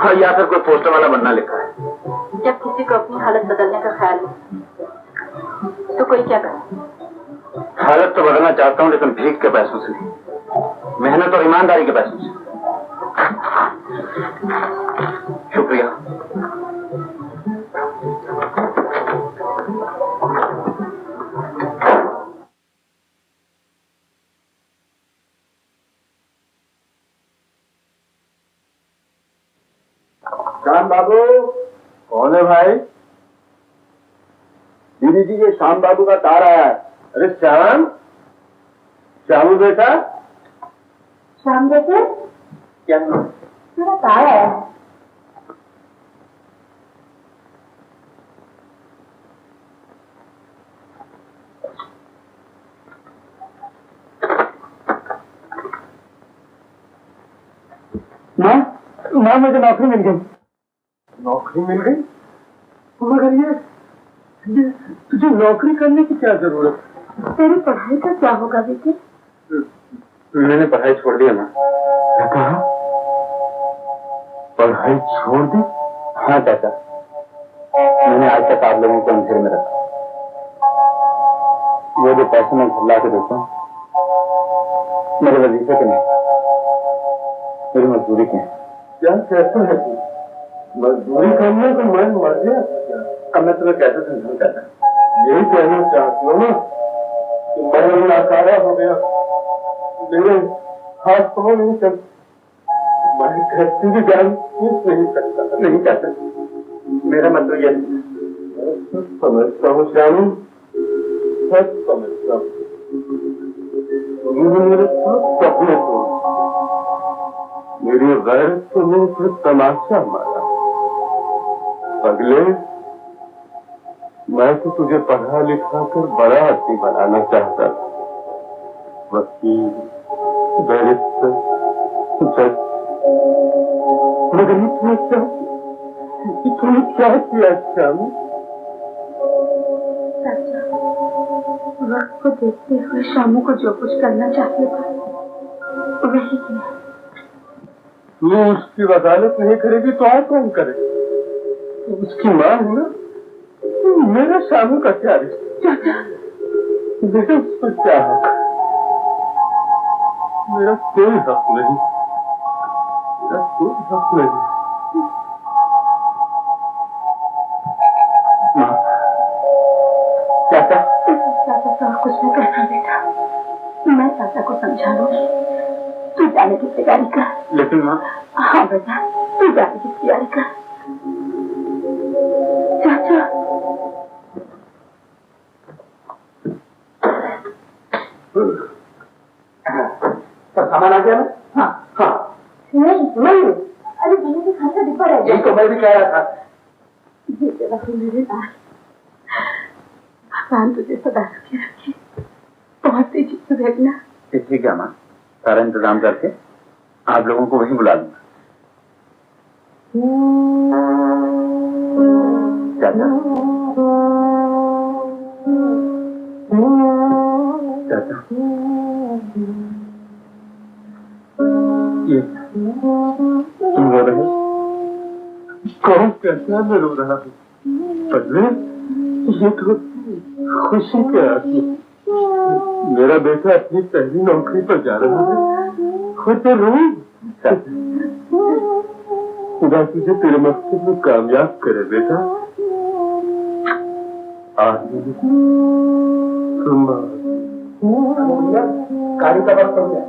और या फिर कोई पोस्टर वाला बनना लिखा है। जब किसी को अपनी हालत बदलने का ख्याल है तो कोई क्या करे? हालत तो बदलना चाहता हूँ, लेकिन भीख के पैसों से नहीं, मेहनत और ईमानदारी के पैसों से। शुक्रिया। श्याम बाबू। कौन है भाई? दीदी जी, ये श्याम बाबू का तार आया है। अरे श्याम, श्यामू बेटा। शाम जैसे क्या? मेरा तार आया है। माँ मुझे नौकरी मिल गई। नौकरी मिल गई? मगर ये तुझे नौकरी करने की क्या जरूरत? तेरी पढ़ाई का क्या होगा बेटे? मैंने पढ़ाई छोड़ दी है माँ। क्या कहा? पढ़ाई छोड़ दी? हाँ चाचा, मैंने आज तक आप लोगों को अंधेरे में रखा। वो जो पैसे मैं घर ला के देता हूँ, मेरे वजीफे के नहीं, मेरी मजदूरी के। क्या कैसे है तू? मजदूरी करने तो मैं मर गया। अब मैं तुम्हें कैसे समझाऊं चाचा? यही कहना चाहती हूँ ना कि मैं नाकारा हो गया, मेरे हाथ पाँव नहीं चलते, मैं घर की जान पूछ नहीं सकता। नहीं चाहता, मेरा मतलब यह समझता हूँ श्यामू, सब समझता हूँ। तुमने मेरे सब सपने तोड़, मेरी गैर तुमने फिर तमाशा मारा। पगले, मैं तो तुझे पढ़ा लिखा कर बड़ा आदमी बनाना चाहता था, वकील, बैरिस्टर, जज, मगर इसमें क्या तूने क्या किया श्याम? चाचा, वक्त को देखते हुए शामू को जो कुछ करना चाहते थे वही किया। तू उसकी वकालत नहीं करेगी तो और कौन करेगा? तू उसकी मां है ना। मेरा शामू का क्या रिश्ता? चाचा, मेरा उस पर क्या हक? मेरा कोई हक नहीं, मेरा कोई हक नहीं। मां, चाचा चाचा तो कुछ नहीं कहता बेटा, मैं चाचा को समझा लूंगी। तू जाने की तैयारी कर। लेकिन मां। हाँ बेटा, तू जाने की तैयारी कर। चाचा, सामान आ गया ना? हाँ हाँ। नहीं, अरे भैया के खाने का डिब्बा रह गया। यही तो मैं भी कह रहा था। ये तेरा तो मेरे पास, भगवान तुझे सदा सुखी रखे। बहुत तेजी से भेजना। ठीक है मां, सारा इंतजाम करके आप लोगों को वहीं बुला लूंगा। चाचा, चाचा, ये तुम रो रहे? कौन कहता मैं रो रहा हूँ? पगले, ये तो खुशी के आंसू। मेरा बेटा अपनी पहली नौकरी पर जा रहा है, खुद तो रो। खुदा तुझे तेरे मकसद में कामयाब करे बेटा। गाड़ी का वक्त हो गया।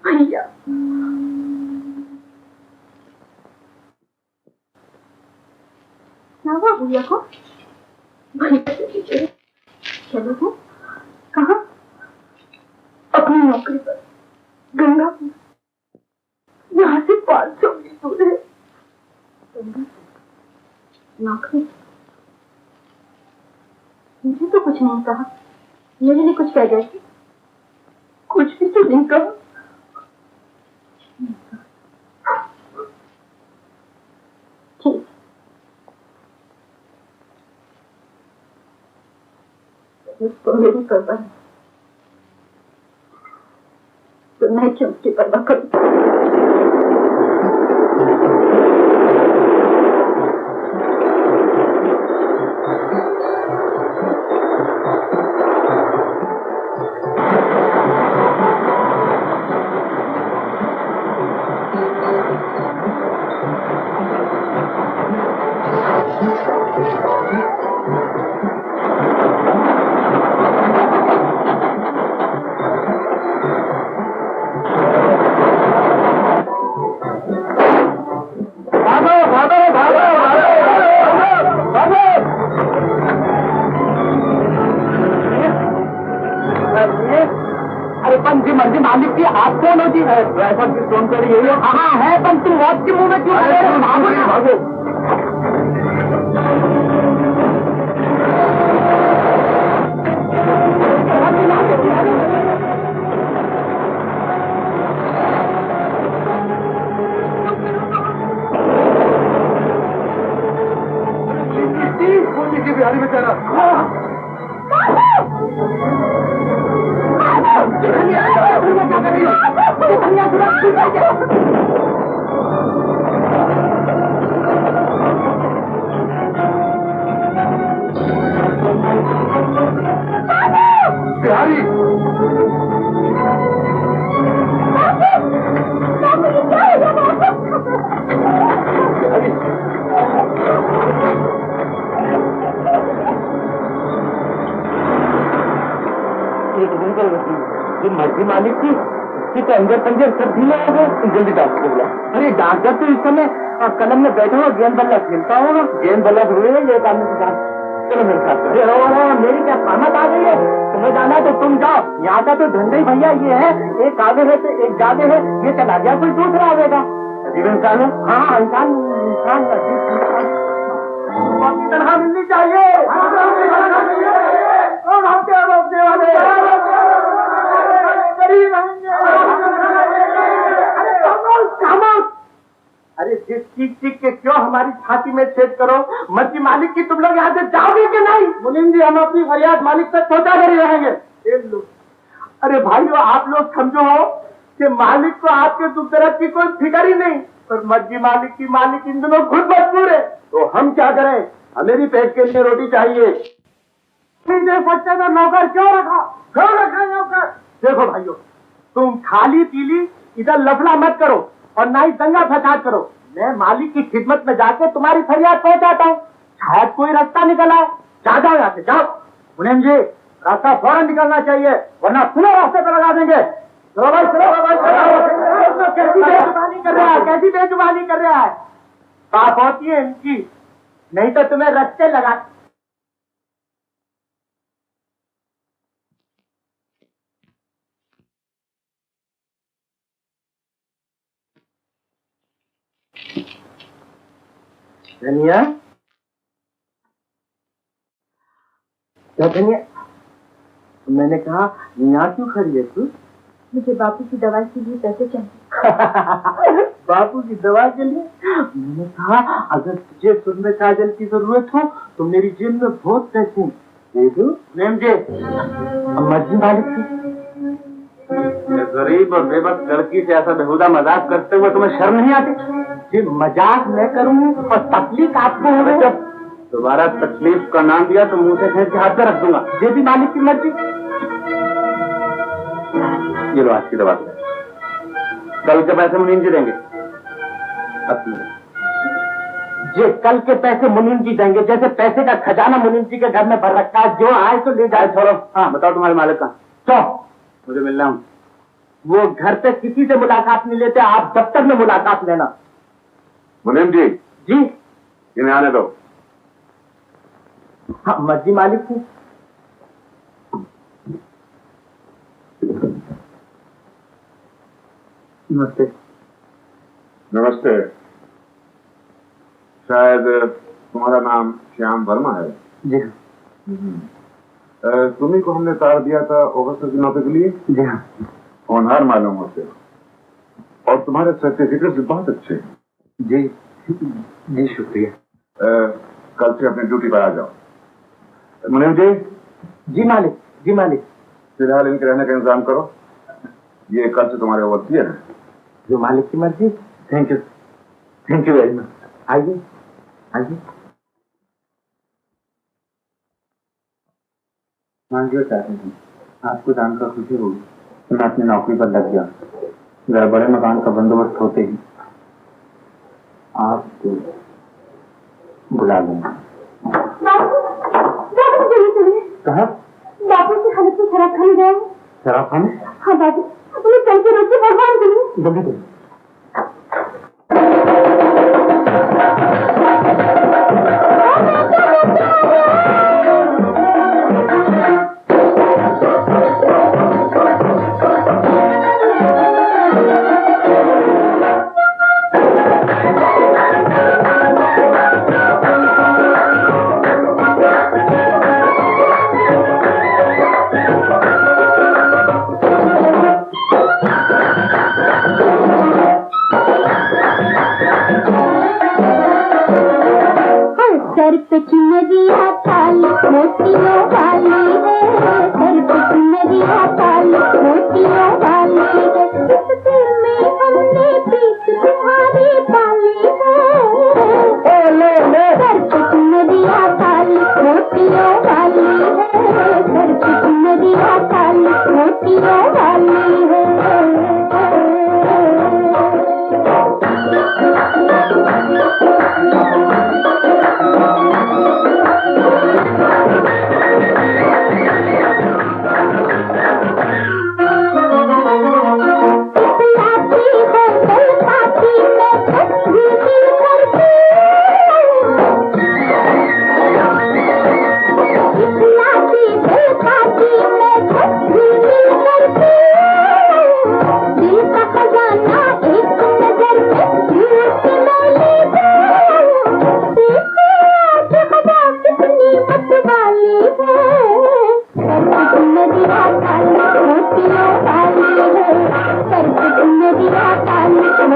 भैया, क्या हुआ भैया को? भैया चलो तो कहाँ? अपनी नौकरी पर, गंगापुर। यहाँ से 500 मील दूर है। नौकरी? मुझे तो कुछ नहीं कहा। मेरे लिए कुछ कह गए थे? कुछ भी तो नहीं कहा। ठीक, तो मेरी परवाह है, तो मैं क्यों उसकी परवाह करूं? मालिक की आप कौन हो जी? ऐसा किस फोन कर रही है? हाँ है, पर तुम वॉच के मुंह में क्यों भागो? बिहारी बेचारा बिहारी ये मर्जी मालिक की कि तो अंदर पंजर सब ढीले हो गए। जल्दी डॉक्टर को बुला। अरे डॉक्टर तो इस समय कलम में बैठा हुआ गेंद बल्ला खेलता होगा। गेंद बल्ला हुए ये काम के साथ। चलो मेरे साथ। अरे मेरी क्या सहमत आ गई है? तुम्हें जाना तो तुम जाओ, यहाँ का तो धंधा ही भैया ये है, एक आगे है तो एक जागे है, ये चला गया कोई दूसरा आवेगा। अजीब इंसान है। हाँ इंसान तनखा मिलनी चाहिए। अरे जिस चीख के क्यों हमारी छाती में छेद करो। मर्जी मालिक की तुम लोग यहाँ से जाओगे कि नहीं? मुनीम जी हम अपनी फरियाद मालिक तक पहुँचा कर ही रहेंगे। अरे भाइयों आप लोग समझो हो कि मालिक को आपके दुख दर्द की कोई फिक्र ही नहीं, पर मर्जी मालिक की मालिक इन दिनों खुद मजबूर है। तो हम क्या करें? हमें भी पेट के लिए रोटी चाहिए। सच्चे का नौकर क्यों रखा नौकर? देखो भाइयों तुम खाली पीली इधर लफड़ा मत करो और ना ही दंगा फसाद करो। मैं मालिक की खिदमत में जाके तुम्हारी फरियाद पहुंचाता हूँ, शायद कोई रास्ता निकल आए। जाओ यहाँ से जाओ। मुनीम जी रास्ता फौरन निकलना चाहिए वरना पूरे रास्ते पर लगा देंगे। कैसी बेजुबानी कर रहा है? बात होती है इनकी, नहीं तो तुम्हें रस्ते लगा। धनिया क्या धनिया? मैंने कहा यहाँ क्यों खड़ी है तू? मुझे बापू की दवाई के लिए पैसे चाहिए। बापू की दवा के लिए? मैंने कहा अगर तुझे सुनने काजल की जरूरत हो तो मेरी जेब में बहुत पैसे दे दो। मैम जी मर्जी मालिक की। गरीब और बेबस लड़की से ऐसा बेहुदा मजाक करते हुए तुम्हें शर्म नहीं आती? जी मजाक मैं करूँ और तकलीफ आपको हो। जब दोबारा तकलीफ का नाम दिया तो मुंह से खींच के हाथ पे रख दूंगा। ये भी मालिक की मर्जी। ये लो आज की दवा। कल के पैसे मुनीम जी देंगे। जी कल के पैसे मुनीम जी देंगे, जैसे पैसे का खजाना मुनीम जी के घर में भर रखा है, जो आए तो ले जाए। छोड़ो। हाँ बताओ तुम्हारे मालिक का। तो मुझे मिलना हूँ। वो घर पे किसी से मुलाकात नहीं लेते, आप दफ्तर में मुलाकात लेना। मुनीम जी जी इन्हें आने दो। हाँ मर्जी मालिक की। नमस्ते। नमस्ते। शायद तुम्हारा नाम श्याम वर्मा है? जी हाँ। तुम्ही को हमने तार दिया था ऑफिसर की नौकरी के लिए? जी हाँ। होनहार मालूम होते हो और तुम्हारे सर्टिफिकेट भी बहुत अच्छे हैं। जी जी शुक्रिया। कल से अपनी ड्यूटी पर आ जाओ। मुनीम जी। जी मालिक। जी मालिक। फिलहाल इनके रहने का इंतजाम करो, ये कल से तुम्हारे ओवरसीयर है। जो मालिक की मर्जी। Thank you very much. आइए आइए। मांगिए चाहते हैं आपको जानकर खुशी होगी। मैं अपनी नौकरी पर लग गया, मेरा बड़े मकान का बंदोबस्त होते ही आपको बुला लूंगा। कहा? बापू की हालत में शराब खाने गए। शराब खाने? हाँ बाबू उन्हें चल के रोके भगवान के लिए। जल्दी करो।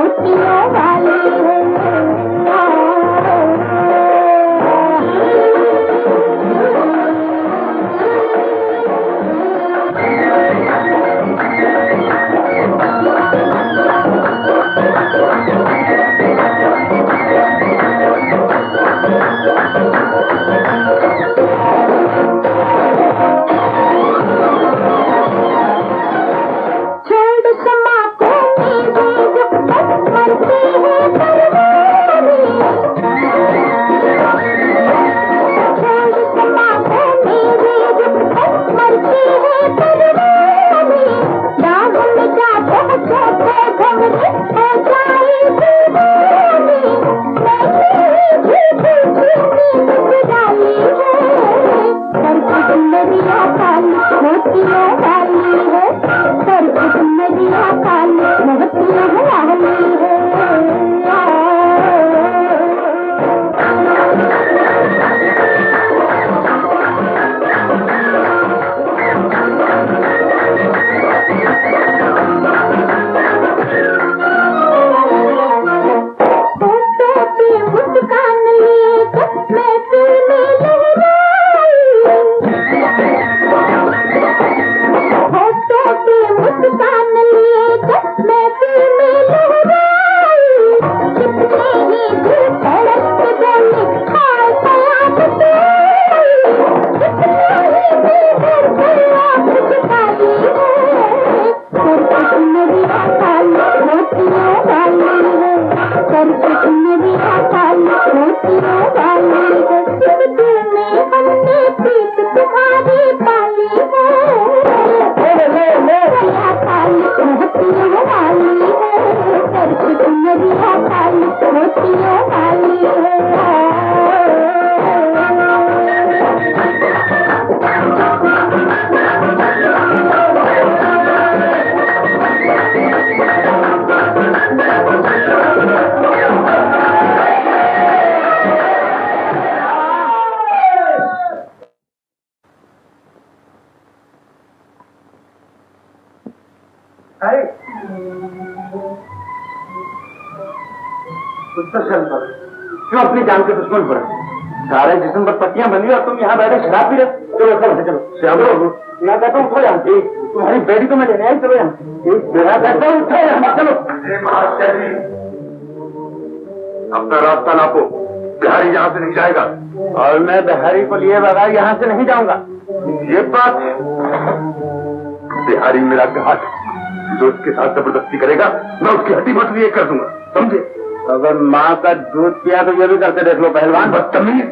मोतियों वाली है। क्यों अपनी जान के दुश्मन पर सारे जिस्म पर पट्टियां बनी और तुम यहाँ बैठे शराब पी रहे। चलो चलो चलो श्याम मैं कहता हूँ उठो यहाँ तुम्हारी बेटी तो मैं लेने आई। चलो यहाँ मेरा कहता हूँ उठो यहाँ चलो। अपना रास्ता नापो, बिहारी यहाँ से नहीं जाएगा। और मैं बिहारी को लिए बगैर यहाँ से नहीं जाऊंगा। ये बात है। बिहारी मेरा घाट जो उसके साथ जबरदस्ती करेगा मैं उसकी हड्डी मसली ये कर दूंगा, समझे? अगर माँ का दूध पिया तो ये भी करके देख लो पहलवान। बदतमीज,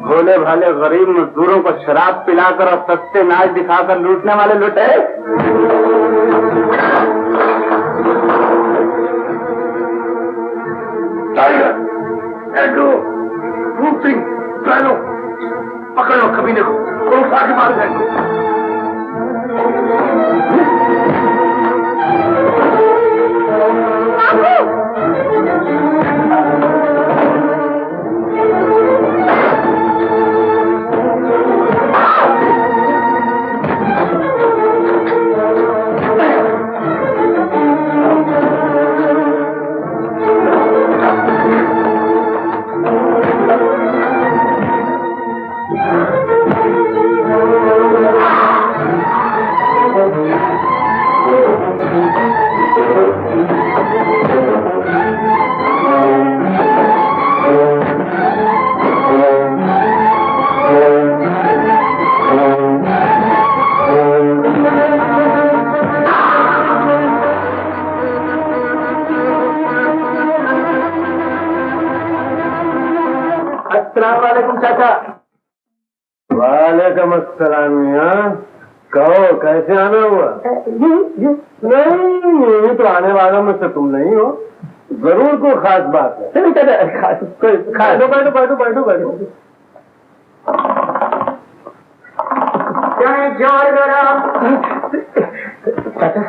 भोले भाले गरीब मजदूरों को शराब पिलाकर और सस्ते नाच दिखाकर लूटने वाले लुटेरे। टाइगर, एंड्रू, रूप सिंह, ट्रायलो, पकड़ लो कमीने को और उठा के मार जाएंगे। अस्सलामुअलैकुम चाचा। वालेकुम अस्सलाम। कहो कैसे आना हुआ? नहीं तो आने वालों में से तुम नहीं हो। जरूर कोई खास बात है। चलिए चाचा बैठो बैठो बैठो।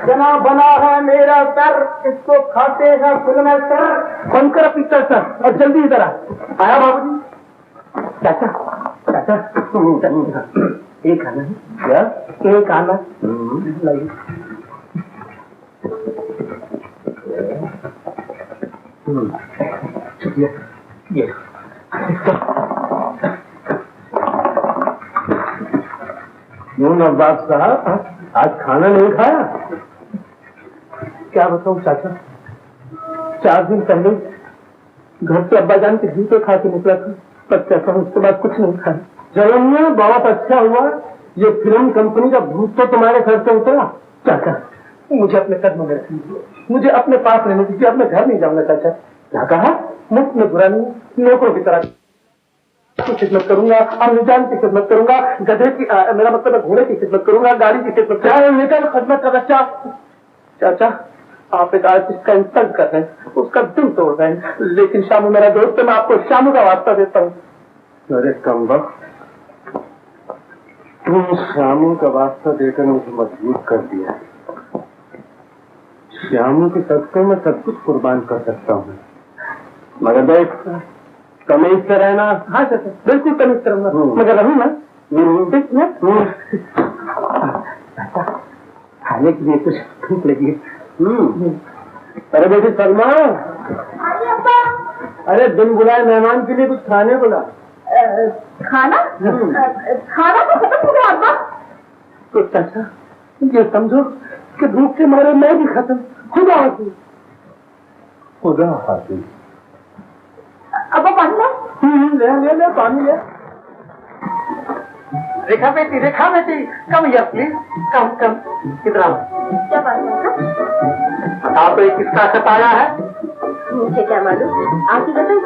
जना बना है मेरा सर, इसको खाते हैं खुलना सर। बंद कर अपनी सर और जल्दी इधर आया बाबूजी। चाचा चाचा एक आना है क्या? एक आना शुक्रिया। ये क्यों नवाब साहब, आज खाना नहीं खाया? क्या बताऊं चाचा, 4 दिन पहले घर से अब्बा जान के जूते खा के निकला था, पर चाचा उसके बाद कुछ नहीं खाया। चलो ना, बहुत अच्छा हुआ। ये फिल्म कंपनी का भूत तो तुम्हारे घर से उतरा। चाचा मुझे अपने कदम में रख लीजिए, मुझे अपने पास रहने दीजिए, अब मैं घर नहीं जाऊंगा। चाचा क्या कहा? मुफ्त में बुरा नहीं, नौकरों की तरह की खिदमत करूंगा, अम्मीजान की खिदमत करूंगा, गधे की मेरा मतलब है घोड़े की खिदमत करूंगा, गाड़ी की खिदमत करूंगा, खिदमत का बच्चा। चाचा आप एक आर्टिस्ट का इंसल्ट कर रहे हैं, उसका दिल तोड़ रहे हैं, लेकिन शामू मेरा दोस्त है, मैं आपको शामू का वास्ता देता हूँ। अरे कमबख्त, तुम श्यामू का वास्ता देकर मुझे मजबूर कर दिया। श्यामू के सदके में सब कुछ कुर्बान कर सकता हूँ, मगर देख तमीज से रहना। हाँ चाचा बिल्कुल तमीज करूंगा, मगर रहूँ ना। चाचा खाने के लिए कुछ भूख लगी है। अरे बेटी सलमा, अरे बिन बुलाए मेहमान के लिए कुछ खाने बुला। खाना खाना तो खत्म हो गया अब्बा। तो चाचा ये समझो कि भूख के मारे मैं भी खत्म। खुदा हाफिज। खुदा हाफिज। अब्बा पानी ला। ले पानी ले। रेखा बेटी कम हियर प्लीज, कम किधर आओ। क्या बात है? बताओ तो ये किसका खत आया है? मुझे क्या मालूम, आप ही बताइए।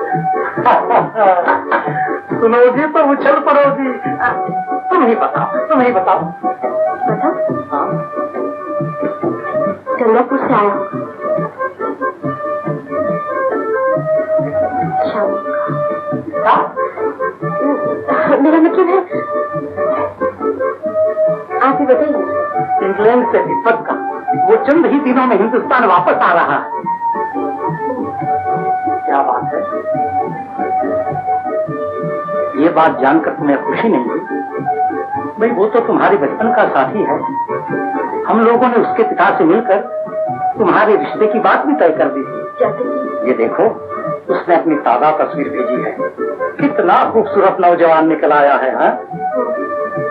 सुनोगी तो उछल पड़ोगी। तुम ही बताओ। बता गंगापुर से आया होगा। मेरा मतलब है, आप ही बताइए। इंग्लैंड से तिब्बत का वो चंद ही दिनों में हिंदुस्तान वापस आ रहा है। क्या बात है? ये बात जानकर तुम्हें खुशी नहीं हुई? भाई वो तो तुम्हारे बचपन का साथी है। हम लोगों ने उसके पिता से मिलकर तुम्हारे रिश्ते की बात भी तय कर दी थी। ये देखो, उसने अपनी ताज़ा तस्वीर भेजी है। कितना खूबसूरत नौजवान निकल आया है। हाँ?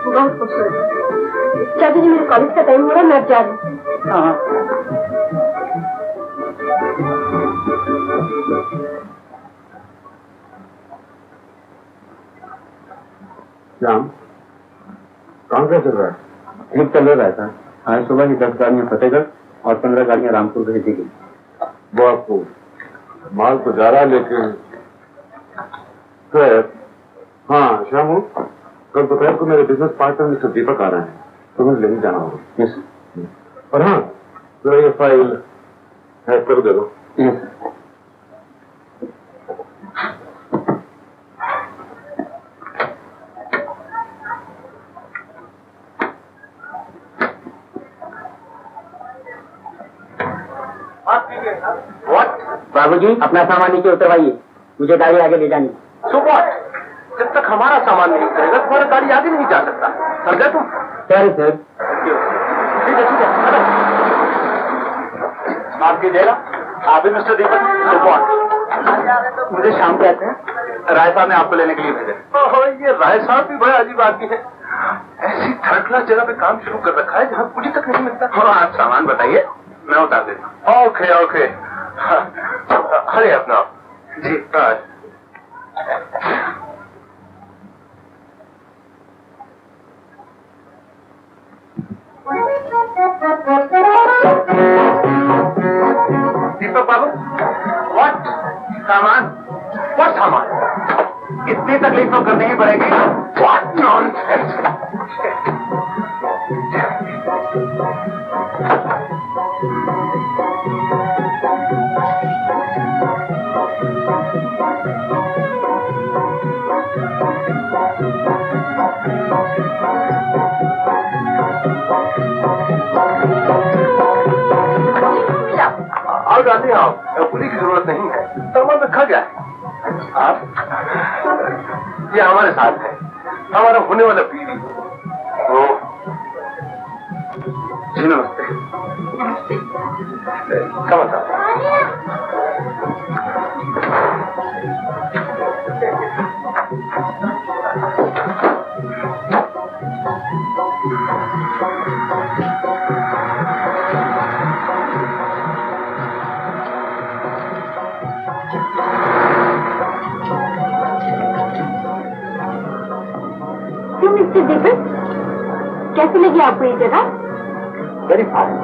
बहुत खूबसूरत। चाचा जी मेरे कॉलेज का टाइम हो रहा है, मैं जा रही हूँ। हाँ। श्याम, काम क्या चल रहा है? ठीक चल रहा था। आज सुबह की 10 गाड़ियां फतेहगढ़ और 15 गाड़ियां रामपुर भेजी गई। वो आपको माल तो जा रहा है, लेकिन खैर। हाँ श्यामू, कल दोपहर को मेरे बिजनेस पार्टनर मिस्टर दीपक आ रहे हैं, तुम्हें लेने जाना होगा। यस। और हाँ, जरा ये फाइल हैक कर दे दो। यस। बाबूजी अपना सामान नीचे उतरवाइए, मुझे गाड़ी आगे ले जानी। सुपर, जब तक हमारा सामान नहीं उतरेगा तुम्हारा गाड़ी आगे नहीं जा सकता। समझा तुम? Sorry sir. ठीक है। माफ कीजिएगा, आप भी मिस्टर दीपक? सुपर, मुझे शाम को आते हैं। राय साहब ने आपको लेने के लिए भेजा। ओहो, ये राय साहब भी बड़ा अजीब आदमी है। ऐसी थर्ड क्लास जगह पे काम शुरू कर रखा है जहाँ पुलिस तक नहीं मिलता। आप सामान बताइए, मैं उतार देता हूँ। ओके। हरे अपना जी। दीपक बाबू, व्हाट सामान? इतनी तकलीफ तो करनी ही पड़ेगी। What nonsense. आओ जाते आओ, पुलिस की जरूरत नहीं है, सामान रखा गया है। आप ये हमारे साथ है, हमारा होने वाला पीढ़ी। ओ जी नमस्ते। कम क्यों मिस्टर दीपक, कैसी लगी आपको ये जगह? वेरी फाइन,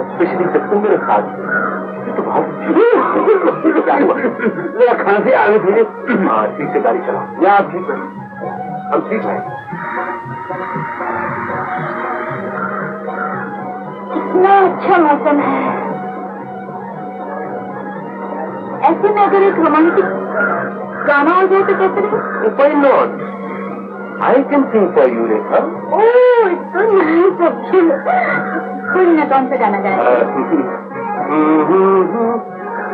स्पेशली जब मेरे खास तो बहुत जरा खांसी आ गई थी। हाँ ठीक से गाड़ी चलाओ, या आप ठीक है, हम ठीक है। कितना अच्छा मौसम है। ऐसे में अगर एक रोमांटिक गाना हो जाए तो कैसे रहे? Why not? I can sing for you, Rekha. ओह, इतना नाइस ऑप्शन। कोई ना, कौन सा गाना गाएगा?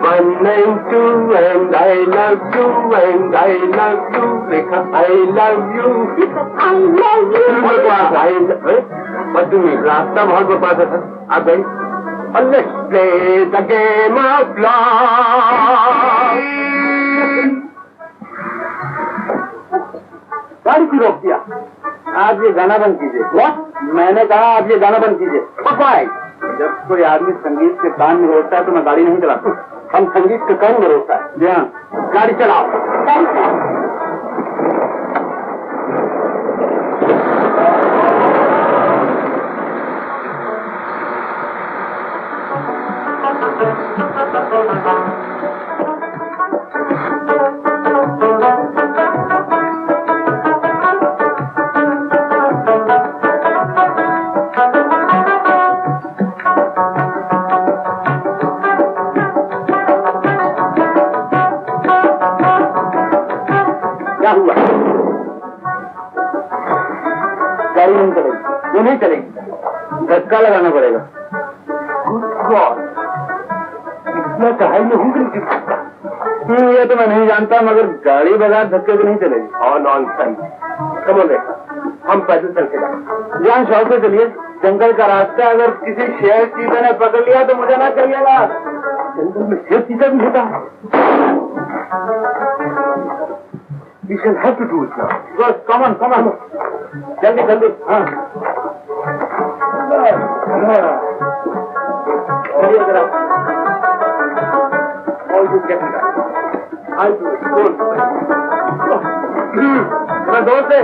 192 and I love you and I love you, Rekha, I love you. I love you. What do you mean? रास्ता बहुत बकवास है। आप गई? Let's play the game of love. गाड़ी क्यों रोक दिया? आप ये गाना बंद कीजिए। What? मैंने कहा आप ये गाना बंद कीजिए। Why? जब कोई आदमी संगीत के कान में रोकता है तो मैं गाड़ी नहीं चलाता। हम संगीत के कान में रोकता है। जी हाँ, गाड़ी चलाओ। क्या हुआ? गाड़ी नहीं चलेगी, ये नहीं चलेगी, धक्का लगाना पड़ेगा। इतना कहाई में हूँ कि ये तो मैं नहीं जानता, मगर गाड़ी बगैर धक्के की नहीं चलेगी। और नॉनसेंस, कमल देखा, हम पैदल चल के जाए। यहाँ शौक से चलिए, जंगल का रास्ता, अगर किसी शेर चीता ने पकड़ लिया तो मुझे ना कहिएगा। जंगल में शेर चीता भी होता है। We shall have to do it now. Yes, come on, come on. जल्दी जल्दी। हाँ। चलिए जरा। All you get it done. I do it. Good. मेरा दोस्त है।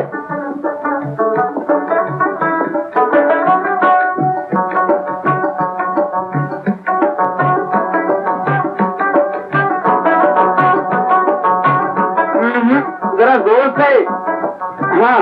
जरा जोर से। हाँ।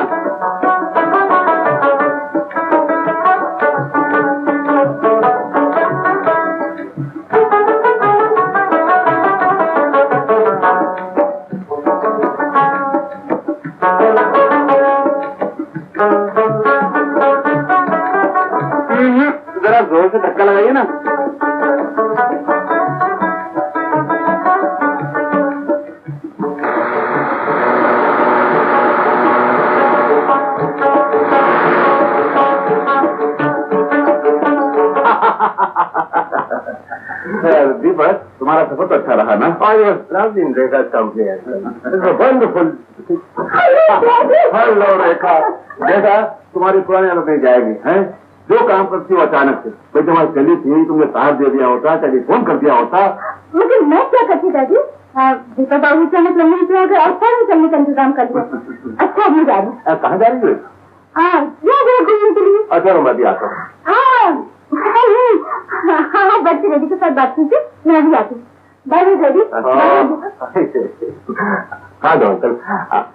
जरा जोर से धक्का लगाइए ना। दीपक, तुम्हारा सफर तो अच्छा रहा ना? रेखा वंडरफुल। हेलो रेखा, बेटा तुम्हारी पुरानी आदत नहीं जाएगी है? जो काम करती हो अचानक से, भाई तुम्हारी चली थी, तुमने साथ दे दिया होता, टेलीफोन कर दिया होता। मगर मैं क्या करती दादी? दीपक बाबू अचानक लंबी से आकर और फौरन चलने का इंतजाम कर दिया। अच्छा अभी जा रही। कहाँ जा रही हो? घूमने के लिए। अच्छा मैं भी आता हूँ। हाँ, बच्चे रेडी के साथ बात कीजिए, मैं अभी आती हूँ। Bye ready. हाँ अंकल,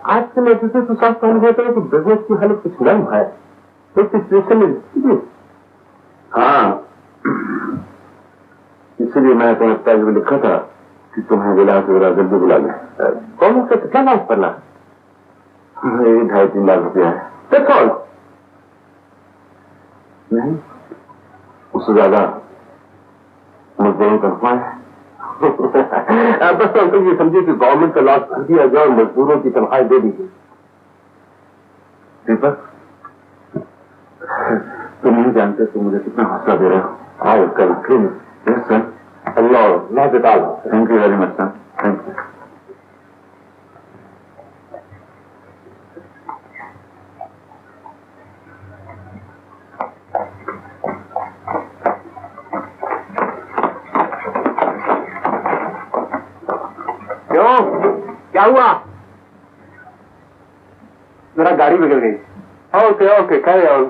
आज से मैं तुझसे तो सब कहने देता हूँ कि बिजनेस की हालत कुछ नरम है, तो सिचुएशन में। हाँ, इसलिए मैं तुम्हें पैज में लिखा था कि तुम्हें बुला के जरा जल्दी बुला लें। कौन से कितना माफ करना? 2.5-3 लाख रुपया है। That's all। नहीं, उससे ज्यादा मजदूरों का नुकसान है। बस तो अंकल ये समझिए कि गवर्नमेंट का लॉस कर दिया जाए और मजदूरों की तनख्वाही दे दी गई। दीपक, तुम नहीं जानते तुम मुझे कितना हौसला दे रहे हो। आओ कल फिर। Yes sir. Allah, not at all. Thank you very much sir, thank you. क्यों? क्या हुआ? मेरा गाड़ी बिगड़ गई। Okay okay, carry on.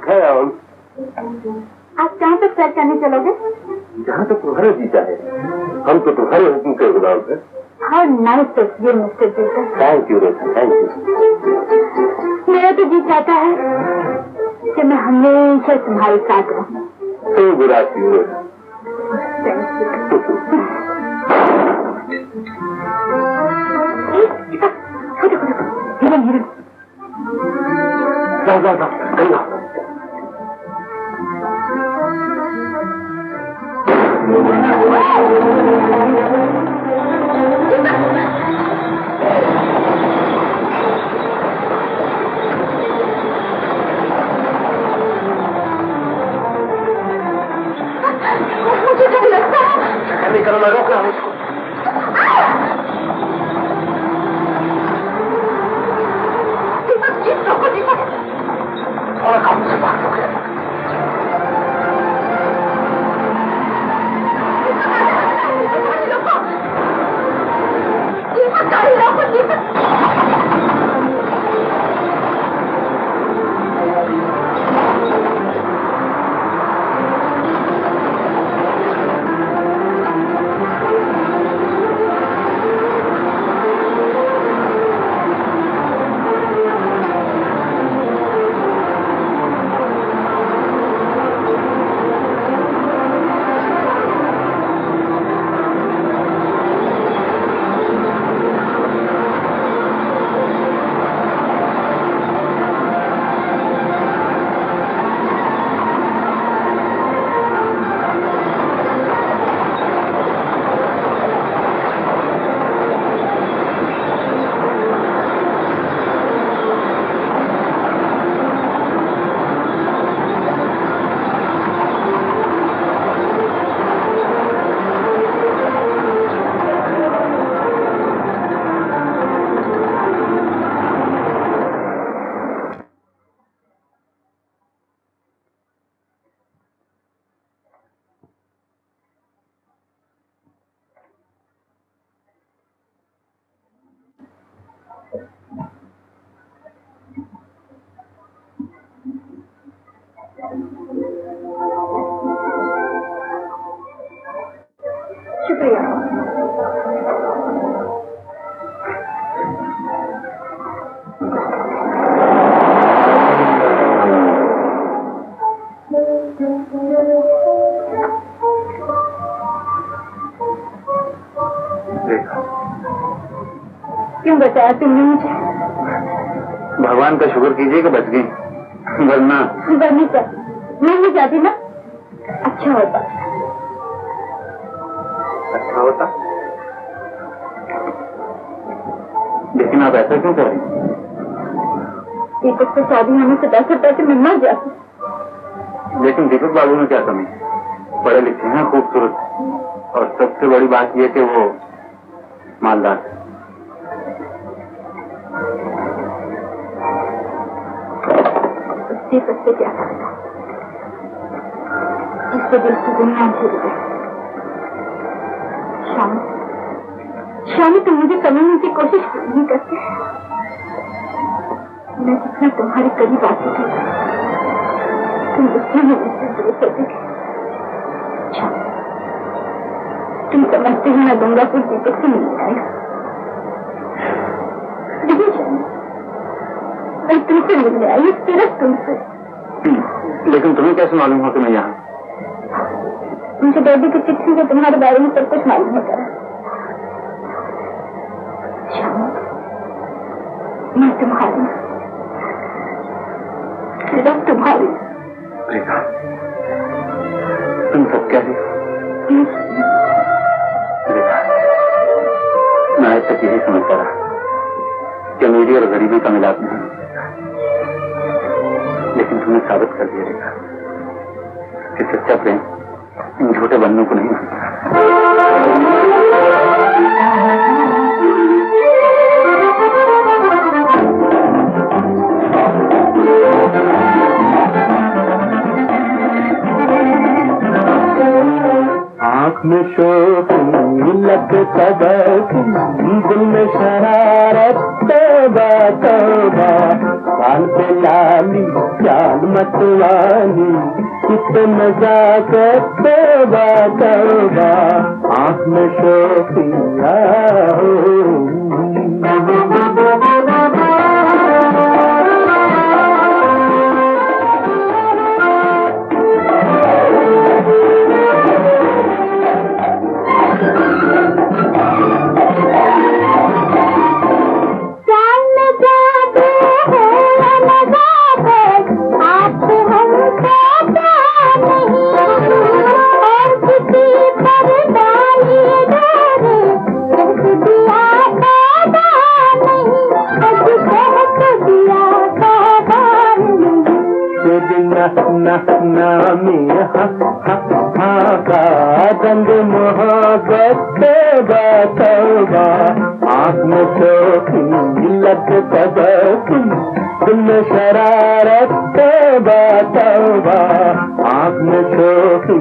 आप कहाँ तक सैर करने चलोगे? जहाँ तक तुम्हारा जी चाहे। हम तो तुम्हारे हुक्म के गुलाम हैं। हाउ नाइस तस्वीर mister Peter. Thank you Rekha, thank you. मेरा तो जी चाहता है कि मैं हमेशा तुम्हारे साथ रहूं। तो बुरा क्यों है? हिरन जा। मुझे डर लगता है। नहीं करो, मैं रोक रहा हूँ उसको। थोड़ा काम से बात हो गया। शुक्रिया। क्यों बताया तुमने मुझे? भगवान का शुक्र कीजिए कि बच गई, वरना नहीं चाहती, मैं नहीं चाहती ना। अच्छा होता। अच्छा होता, लेकिन आप ऐसा क्यों कर रही? दीपक से शादी होने से 10 पैसे मैं मर जाती। लेकिन दीपक बाबू में क्या कमी? पढ़े लिखे हैं, खूबसूरत, और सबसे बड़ी बात यह कि वो मालदार है। दीपक से क्या करता, इससे दिल की दुनिया झूठ गई। शामी तुम मुझे समझने की कोशिश नहीं करते। मैं जितना तुम्हारे करीब आती थी तुम उतने ही मुझसे दूर होती थी। तुम समझते हो मैं गंगापुर दीपक से मिलने आई। मैं तुमसे मिलने आई, सिर्फ तुमसे। लेकिन तुम्हें कैसे मालूम हो कि मैं यहाँ? मुझे डैडी की चिट्ठी से तुम्हारे बारे में सब कुछ मालूम होता है। मैं तुम्हारी, सिर्फ तुम्हारी। रेखा, तुम सब क्या रेखा, मैं आज तक यही समझता रहा कि अमीरी और गरीबी का मिलाप नहीं, लेकिन तुमने साबित कर दिया रेखा कि सच्चा प्रेम इन झूठे बंधनों को नहीं मानता। आँख में शोक लगता तबस्सुम दिल में शरारत तौबा तौबा कान पे लाली चाल मतवाली कितने नजाकत तौबा तौबा आँख में शोखिया रंग मोहब्बत तौबा तौबा आँख में शोखी लग तबस्सुम दिल में शरारत तौबा तौबा आँख में शोखी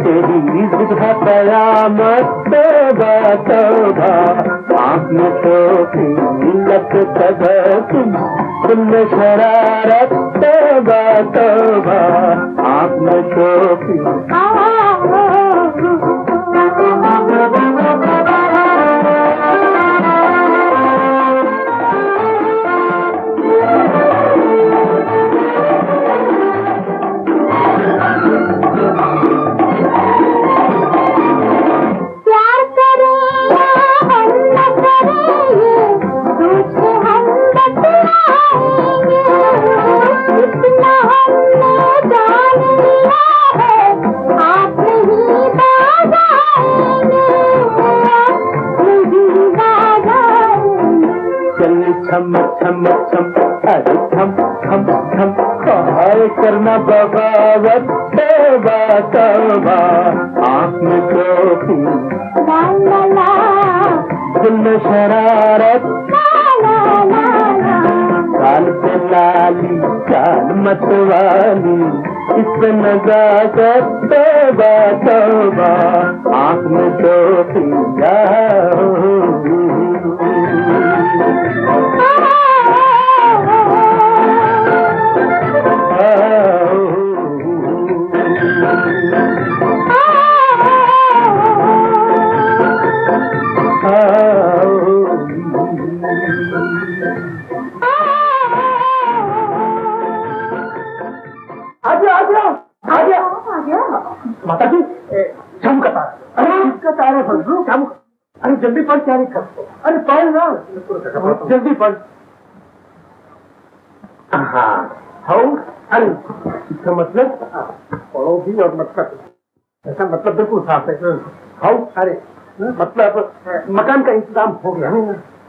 तेरी जिद्द कयामत तौबा तौबा आँख में शोखी लग तबस्सुम दिल में शरारत तौबा तौबा आँख में शोखी छम छम छम अरे छम छम छम हाय करना बगावत तौबा तौबा आँख में शोखी दिल में शरारत कान पे लाली चाल मतवाली इससे नजाकत तौबा तौबा आँख में शोखी माता जी जम का तार अरे किसका तार है फजलू जम अरे जल्दी पढ़ क्या लिखा अरे पढ़ ना जल्दी पढ़ हाँ अरे इसका मतलब पढ़ो भी और मतलब ऐसा मतलब बिल्कुल साफ है अरे मतलब मकान का इंतजाम हो गया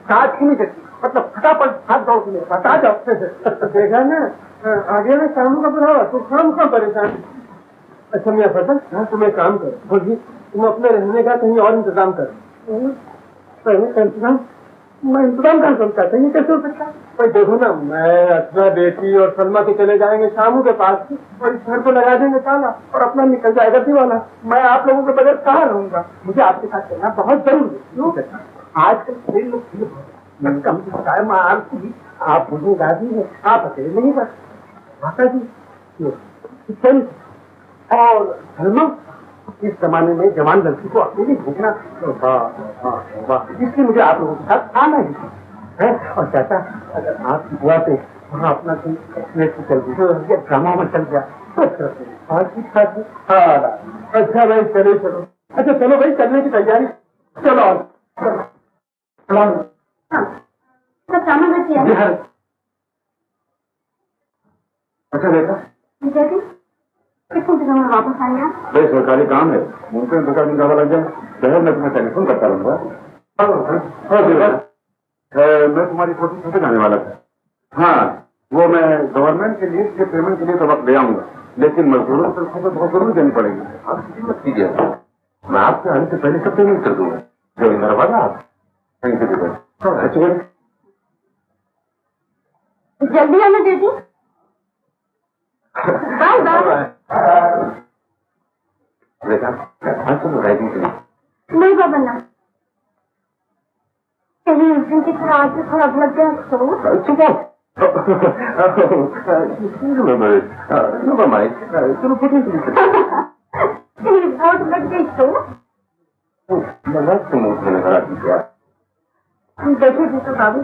साथ ही नहीं करती मतलब फटाफट हाथ दौड़ के बता जाओ देखा ना आगे ना शाम का बढ़ावा तो शाम का परेशान अच्छा मैं फसल हाँ तुम एक काम करो बोलिए तुम अपने रहने का कहीं और इंतजाम करो रहने का इंतजाम मैं इंतजाम कर सकता था ये कैसे हो सकता है देखो ना मैं अपना बेटी और सलमा के चले जाएंगे शामू के पास और इस घर को लगा देंगे ताला और अपना निकल जाएगा दीवाना मैं आप लोगों के बगैर कहाँ रहूंगा मुझे आपके साथ चलना बहुत जरूरी है आजकल लोग कम आप बुजुर्ग गाजी है आप अकेले नहीं बस माता जी और सलमा इस जमाने में जवान लड़की को अकेले भूखना इसलिए मुझे आप लोगों के साथ आना है और चाचा अगर आप हुआ से वहाँ अपना कोई ड्रामा में चल गया तो ठीक ठाक अच्छा भाई चलो चलो अच्छा चलो भाई चलने की तैयारी चलो सब सामान रखिए। अच्छा बेटा, कितने दिनों में वापस आएंगे आप? भाई सरकारी काम है, मुमकिन 2-4 दिन ज्यादा लग जाए। शहर में तुम्हें टेलीफोन करता रहूंगा। मैं तुम्हारी कोशिश से जाने वाला था। हाँ, वो मैं गवर्नमेंट के लिए पेमेंट के लिए तो वक्त ले आऊंगा, लेकिन मजदूरों की तरफ से बहुत जरूर देनी पड़ेगी। आप किसी मत कीजिए, मैं आपसे आने से पहले सब पेमेंट कर दूंगा। जो मेरा वादा आप थैंक यू। जल्दी आना दीदी। Bye bye. बेटा, आज तुम राइडिंग के लिए? नहीं बाबा ना, कहीं उस दिन की तरह आज से थोड़ा भड़क गया तो चलो बहुत लग गई तो देखिए दूसरा बाबू,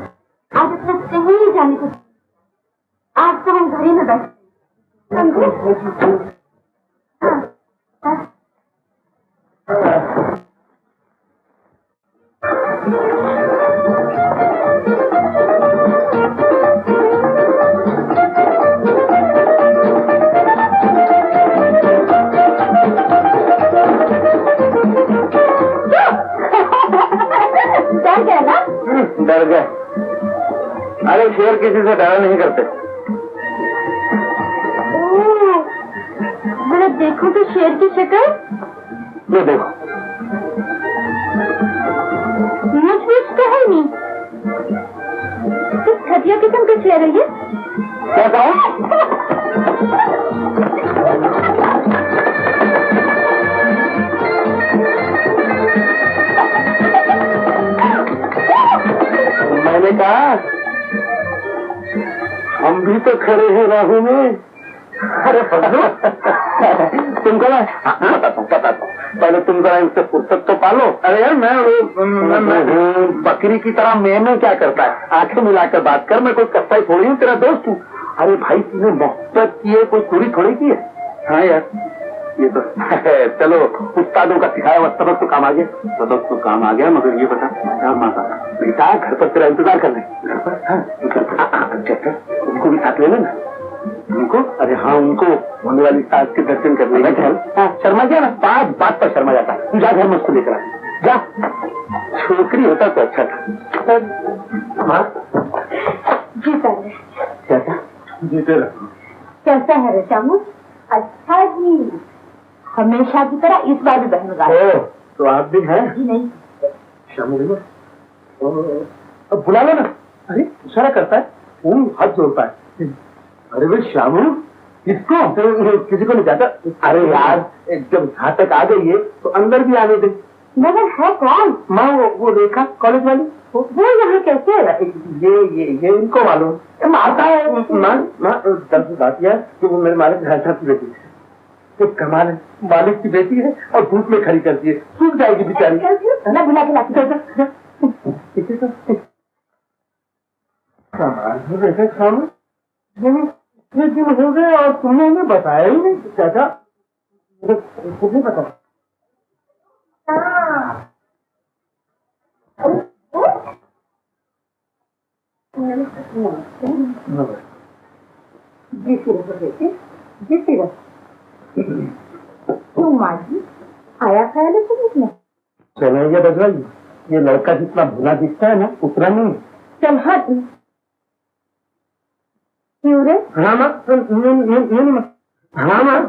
आज अपना कहीं नहीं जाने को। आज तो हम घर ही में बैठे समझे। डर गए? अरे शेर किसी से डरा नहीं करते। जरा देखो तो शेर की शक्ल। ये देखो, मुझ तो है नहीं। किस खटिया किस्म कुछ ले रही है? क्या कहा? मैंने कहा हम भी तो खड़े हैं राहु में। अरे फजलू, तुमको ना बताता हूँ। पहले तुम जरा इससे फुर्सत तो पालो। अरे यार मैं बकरी की तरह मैं क्या करता है? आंखें मिलाकर बात कर, मैं कोई कसाई थोड़ी हूँ, तेरा दोस्त हूँ। अरे भाई, तुमने मोहब्बत की है, कोई चोरी थोड़ी की है। हाँ यार, ये तो चलो, उस्तादों का सिखाया हुआ सबक तो काम आ गया। सबक तो काम आ गया, मगर ये बता क्या माता बेटा, घर पर तेरा इंतजार कर रहे। घर पर? हाँ, उनको भी साथ ले लेना। उनको? अरे हाँ, उनको होने वाली सास के दर्शन करने का। हाँ, शर्मा गया ना, बात पर शर्मा जाता। तू जा घर में उसको लेकर आ जा। छोकरी होता तो अच्छा था। जीता है। कैसा? जीते रहो। कैसा है रचामू? अच्छा जी, हमेशा की तरह इस बार भी बहनगा। तो आप भी हैं? नहीं शामू अब बुला लो ना। अरे इशारा करता है, वो हाथ जोड़ता है। अरे वे शामू, किसको? किसी को नहीं जाता। अरे यार, जब घातक आ गई है तो अंदर भी आने दे। मगर है कौन? माँ, वो रेखा कॉलेज वाली। वो यहाँ कैसे है? ये इनको मालूम मारता है। माँ दर्द बात यह कि वो मेरे मालिक राजा की बेटी है। तो कमाल है, मालिक की बेटी है और धूप में खड़ी करती है, सूख जाएगी बेचारी। मैं बुला के लाती हूँ। कमाल है बेटे शामू, इतने दिन हो गए और तुमने हमें बताया ही नहीं। चाचा तुम्हें पता? क्यों माँ जी, आया ख्याल है तुमने? चलो ये बदलाइए, ये लड़का जितना भूला दिखता है ना, उतना नहीं। चल हट। क्यों रे? हाँ माँ, हाँ माँ।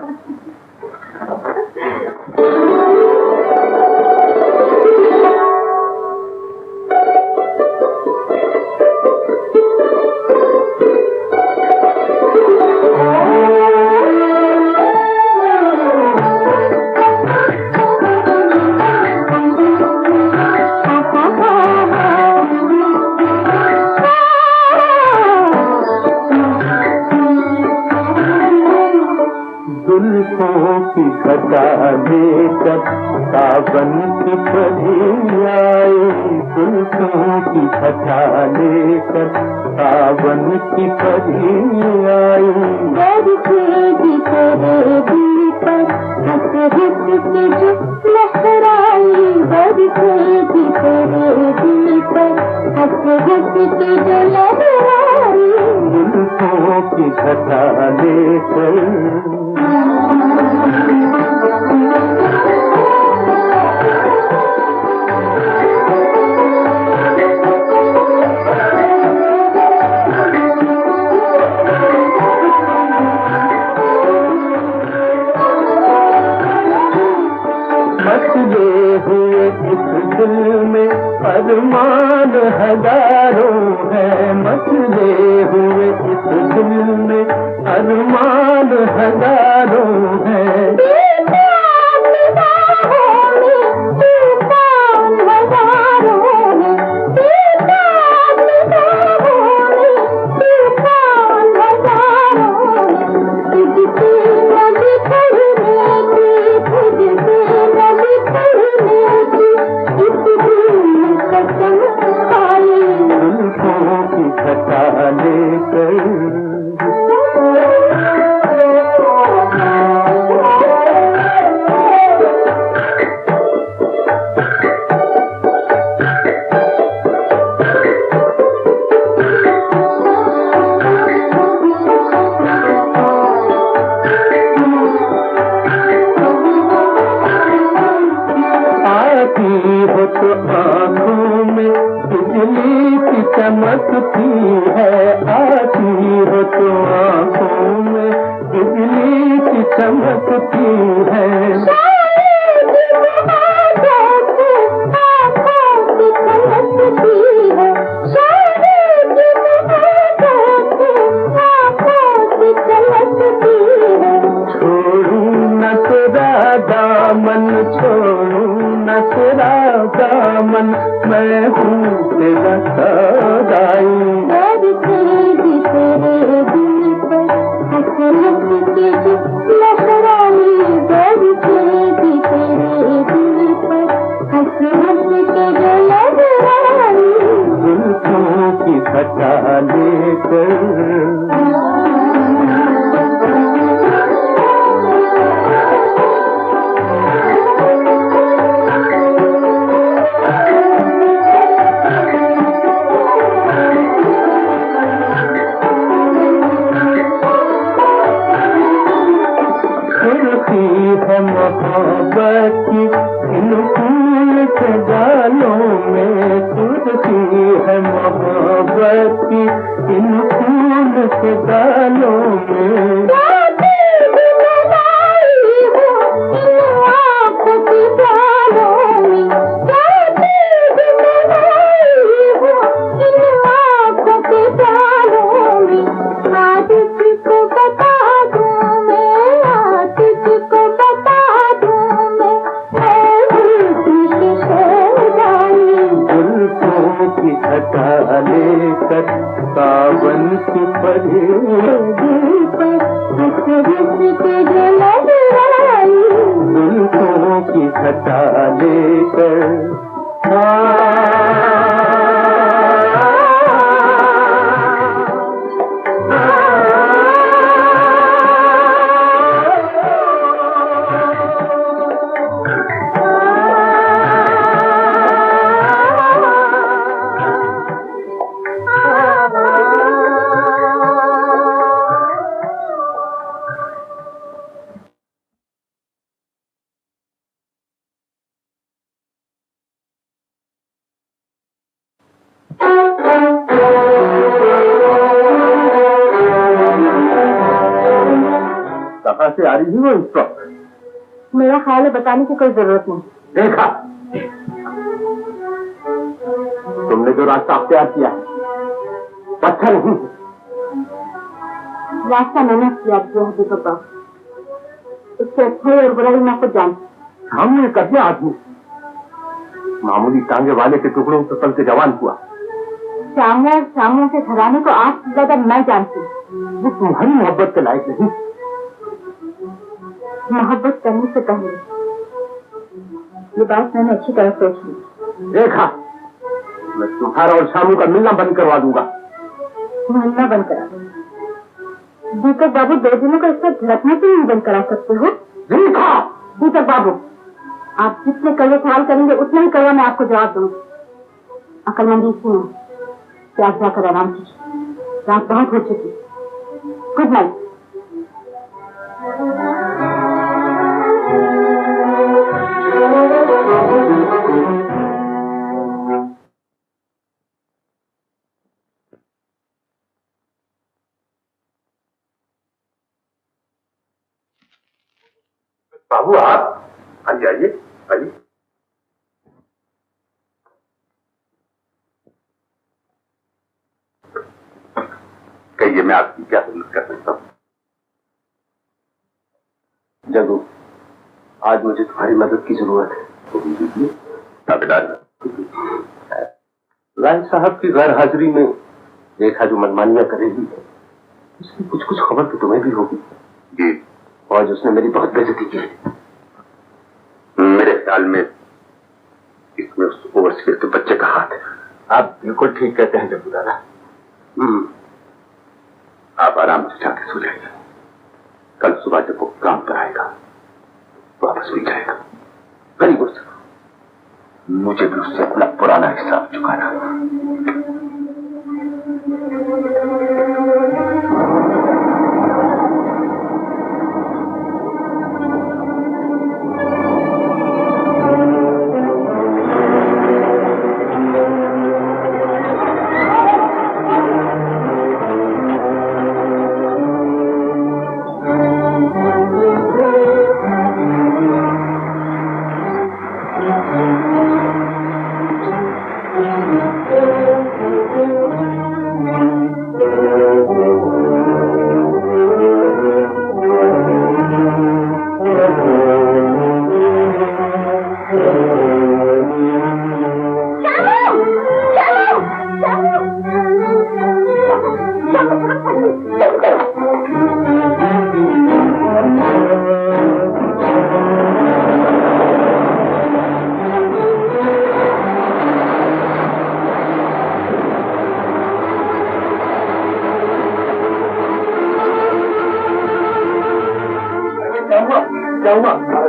घटा लेकर सावन की परी आई, जुल्फों की घटा लेकर सावन की परी आई। तेरी तेरे दिल पर हंस हंस के जो लहराई, तेरे दिल पर हंस हंस के जो लहराई जुल्फों की छटा लेकर मचले हुए इस दिल में अरमान हजारों है, मचले हुए इस दिल में अरमान हजारों है। आँखों में बिजली की चमकती है, आती हो तो आँखों में बिजली की चमकती है। छोड़ू न तेरा दामन, छोड़ू न तेरा दामन, मैं हूँ तेरा सगाई। तेरे दिल पर हंस हंस के जो लहराई, तेरे दिल पर हंस हंस के जो लहराई जुल्फों की छटा लेकर। है मोहब्बत की इन फूल के गालों में, तुझी है मोहब्बत की इन फूल के गालों में। की छटा लेकर सावन की परी जुल्फों की छटा लेकर। कहाँ से आ रही है वो इस वक्त? मेरा ख्याल है बताने की कोई जरूरत नहीं। देखा, तुमने जो रास्ता अख्तियार किया है अच्छा नहीं। रास्ता मैंने अख्तियार किया है दीपक बाबू, उससे अच्छाई और बुराई मैं खुद जानती। हम एक कठिन आदमी, मामूली टांगे वाले के टुकड़ों से पल के जवान हुआ। टांगे और सामों के घराने को आपसे ज्यादा मैं जानती हूँ। वो तुम्हारी मोहब्बत के लायक नहीं। मोहब्बत करने से पहले ये बात मैंने अच्छी तरह सोच ली। देखा, मैं तुम्हारा और शामू का मिलना बंद करवा दूंगा। मिलना बंद करा दीपक बाबू, 2 दिनों का इसका झड़कना तो नहीं बंद करा सकते हो। देखा दीपक बाबू, आप जितने कड़वे सवाल करेंगे उतना ही कड़वा मैं आपको जवाब दूंगी। अकलमंदी सुनो, प्यास जाकर आराम कीजिए, रात बहुत हो चुकी। Good night. बाबू आप आइए आइए आइए। कहिए मैं आपकी क्या मदद कर सकता हूँ? जगू, आज मुझे तुम्हारी मदद की जरूरत है। तो दीजिए। राय साहब की गैर हाजिरी में देखा जो मनमानियां कर रही है, उसकी कुछ कुछ खबर तो तुम्हें भी होगी। जी। और उसने मेरी बहुत बेइज्जती की है। मेरे ख्याल में इसमें उस ओवरसीयर के बच्चे का हाथ है। आप बिल्कुल ठीक कहते हैं जग्गू दादा। आप आराम से जाके सो जाइए। कल सुबह जब वो काम पर आएगा वापस भी जाएगा। Very good. मुझे भी उससे अपना पुराना हिसाब चुकाना।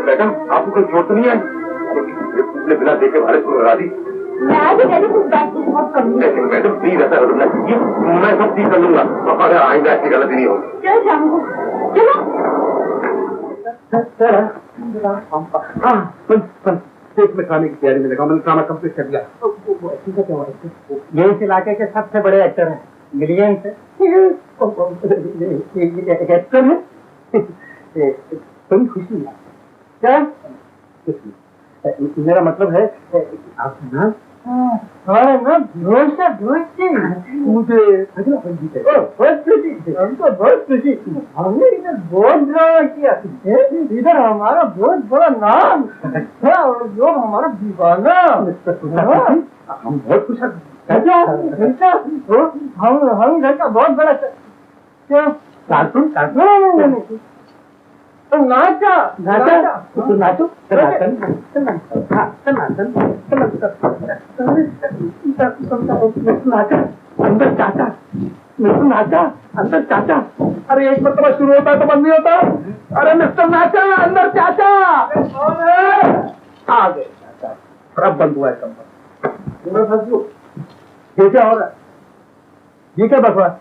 मैडम, आपको कोई चोट नहीं आई? बिना देखे भारत को लगा दी। मैडम प्लीज ऐसा करना चाहिए, मैं सब ठीक कर लूंगा। अगर आएगा ऐसी गलती नहीं होगी। पेट में खाने की तैयारी में लगा, मैंने खाना कंप्लीट कर लिया। ये इस इलाके के सबसे बड़े एक्टर हैं, मिलियन से एक्टर है। तुम खुशी ना क्या? मेरा मतलब है आप ना मुझे बहुत खुशी। हमने इधर बहुत ड्रामा किया, इधर हमारा बहुत बड़ा नाम और लोग हमारा दीवाना। हम बहुत खुश हैं। हम घर का बहुत बड़ा क्या कार्टून नाचा तो नाचो नाचा अंदर चाचा नाचा अंदर चाचा। अरे एक मरतबा शुरू होता है तो बंद नहीं होता। अरे मिस्टर नाचा अंदर चाचा आ गए चाचा। अब बंद हुआ है कम। ये क्या हो रहा है? ये क्या बकवास?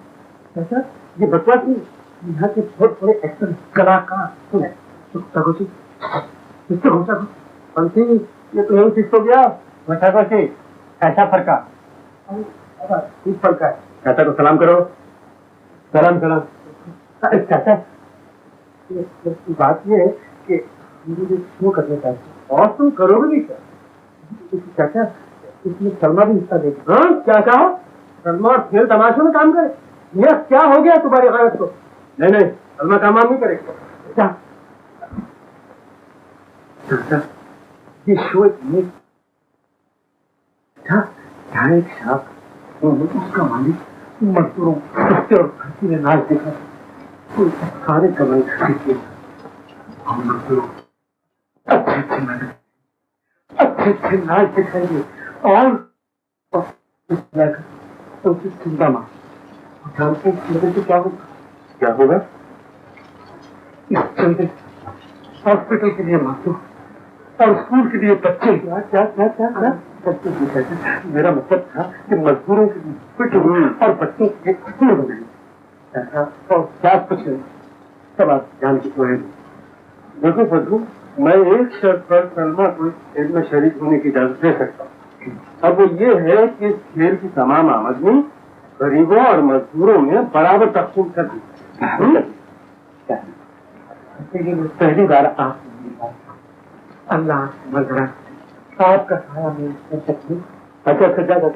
चाचा ये बकवास नहीं, यहाँ के बहुत बड़े एक्टर कलाकार ये तो यही फिक्स हो गया। ऐसा फर्का फर्का है। चाचा को सलाम करो। सलाम सलाम। चाचा बात ये है कि मुझे शो करने का और तुम करोगे भी क्या? चाचा इसमें सलमा भी हिस्सा देगी। हाँ क्या कहा? सलमा खेल तमाशों में काम करे? यह क्या हो गया तुम्हारी गलत को? नहीं सलमा काम नहीं करेगा। ये शो एक साहब उसका मालिक मजदूरों और भर्ती ने नाच देखा तो सारे कमाई किए। हम मजदूरों अच्छे नाच दिखाएंगे और चिंता मां जानते हैं क्या होगा? इस चलते हॉस्पिटल के लिए मजदूर और स्कूल के लिए बच्चे। क्या करते हैं। मेरा मतलब था कि मजदूरों की पिट और बच्चों के स्कूल बनाए, ऐसा और क्या कुछ नहीं। सब आप जान के कोई देखो बधू, मैं एक शर्त पर सलमा को खेल में शरीक होने की इजाजत दे सकता हूँ। अब वो ये है कि इस खेल की तमाम आमदनी गरीबों और मजदूरों में बराबर तकसीम कर दी। पहली बार आप अल्लाह मजरा आपका साया में अच्छा ज्यादा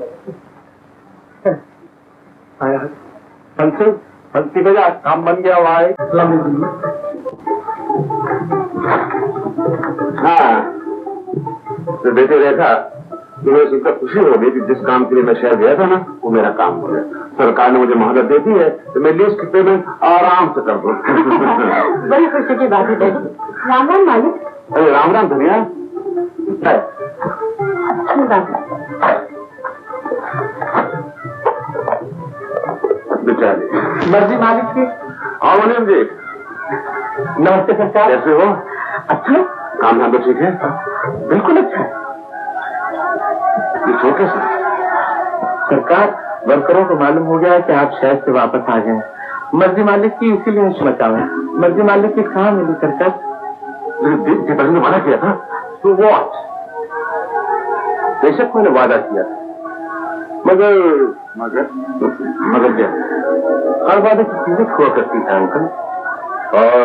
आया पंक्ति बजा काम बन गया हुआ है। हाँ तो बेटे देखा, तुम्हें सुनकर खुशी हो गई कि जिस काम के लिए मैं शहर गया था ना, वो मेरा काम हो गया। सरकार ने मुझे मोहलत दे दी है तो मैं लीज की पेमेंट आराम से कर दूँ। बड़ी खुशी की बात है डैडी। राम राम मालिक। अरे राम राम धनिया। अच्छी बात है। बेचारे मर्जी मालिक की। हाँ मुनीम जी, नमस्ते सरकार। कैसे हो? अच्छा, काम धाम तो ठीक है? बिल्कुल अच्छा है ये छोटे से सरकार। वर्करों को मालूम हो गया है कि आप शहर से वापस आ गए। मर्जी मालिक की इसीलिए बचाओ। मर्जी मालिक की कहाँ मिली सरकार? पिताजी ने वादा किया था। तो वॉट? बेशक मैंने वादा किया था, मगर मगर मगर क्या? हर वादे की कीमत हुआ करती है अंकल, और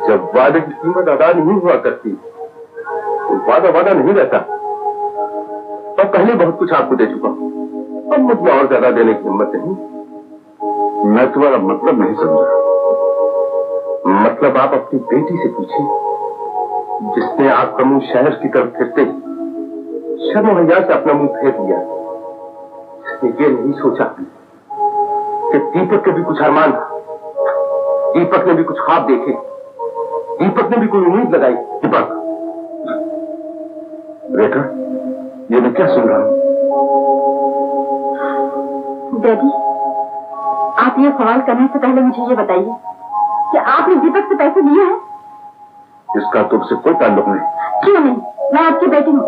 जब वादे की कीमत अदा नहीं हुआ करती तो वादा वादा नहीं रहता। और पहले बहुत कुछ आपको दे चुका हूं, अब मुझे और ज्यादा देने की हिम्मत नहीं। मैं तुम्हारा मतलब नहीं समझा। मतलब आप अपनी बेटी से पूछिए, जिसने आपका मुंह शहर की तरफ फिरते ही शर्म हैया से अपना मुंह फेर लिया, जिसने ये नहीं सोचा कि दीपक के भी कुछ अरमान था, दीपक ने भी कुछ ख्वाब देखे, दीपक ने भी कोई उम्मीद लगाई। दीपक, रेखा, ये मैं क्या सुन रहा हूं? डैडी, आप ये सवाल करने से पहले मुझे ये बताइए कि आपने दीपक से पैसे दिए हैं? इसका तुमसे कोई ताल्लुक नहीं। क्यों नहीं? मैं आपकी बेटी हूँ,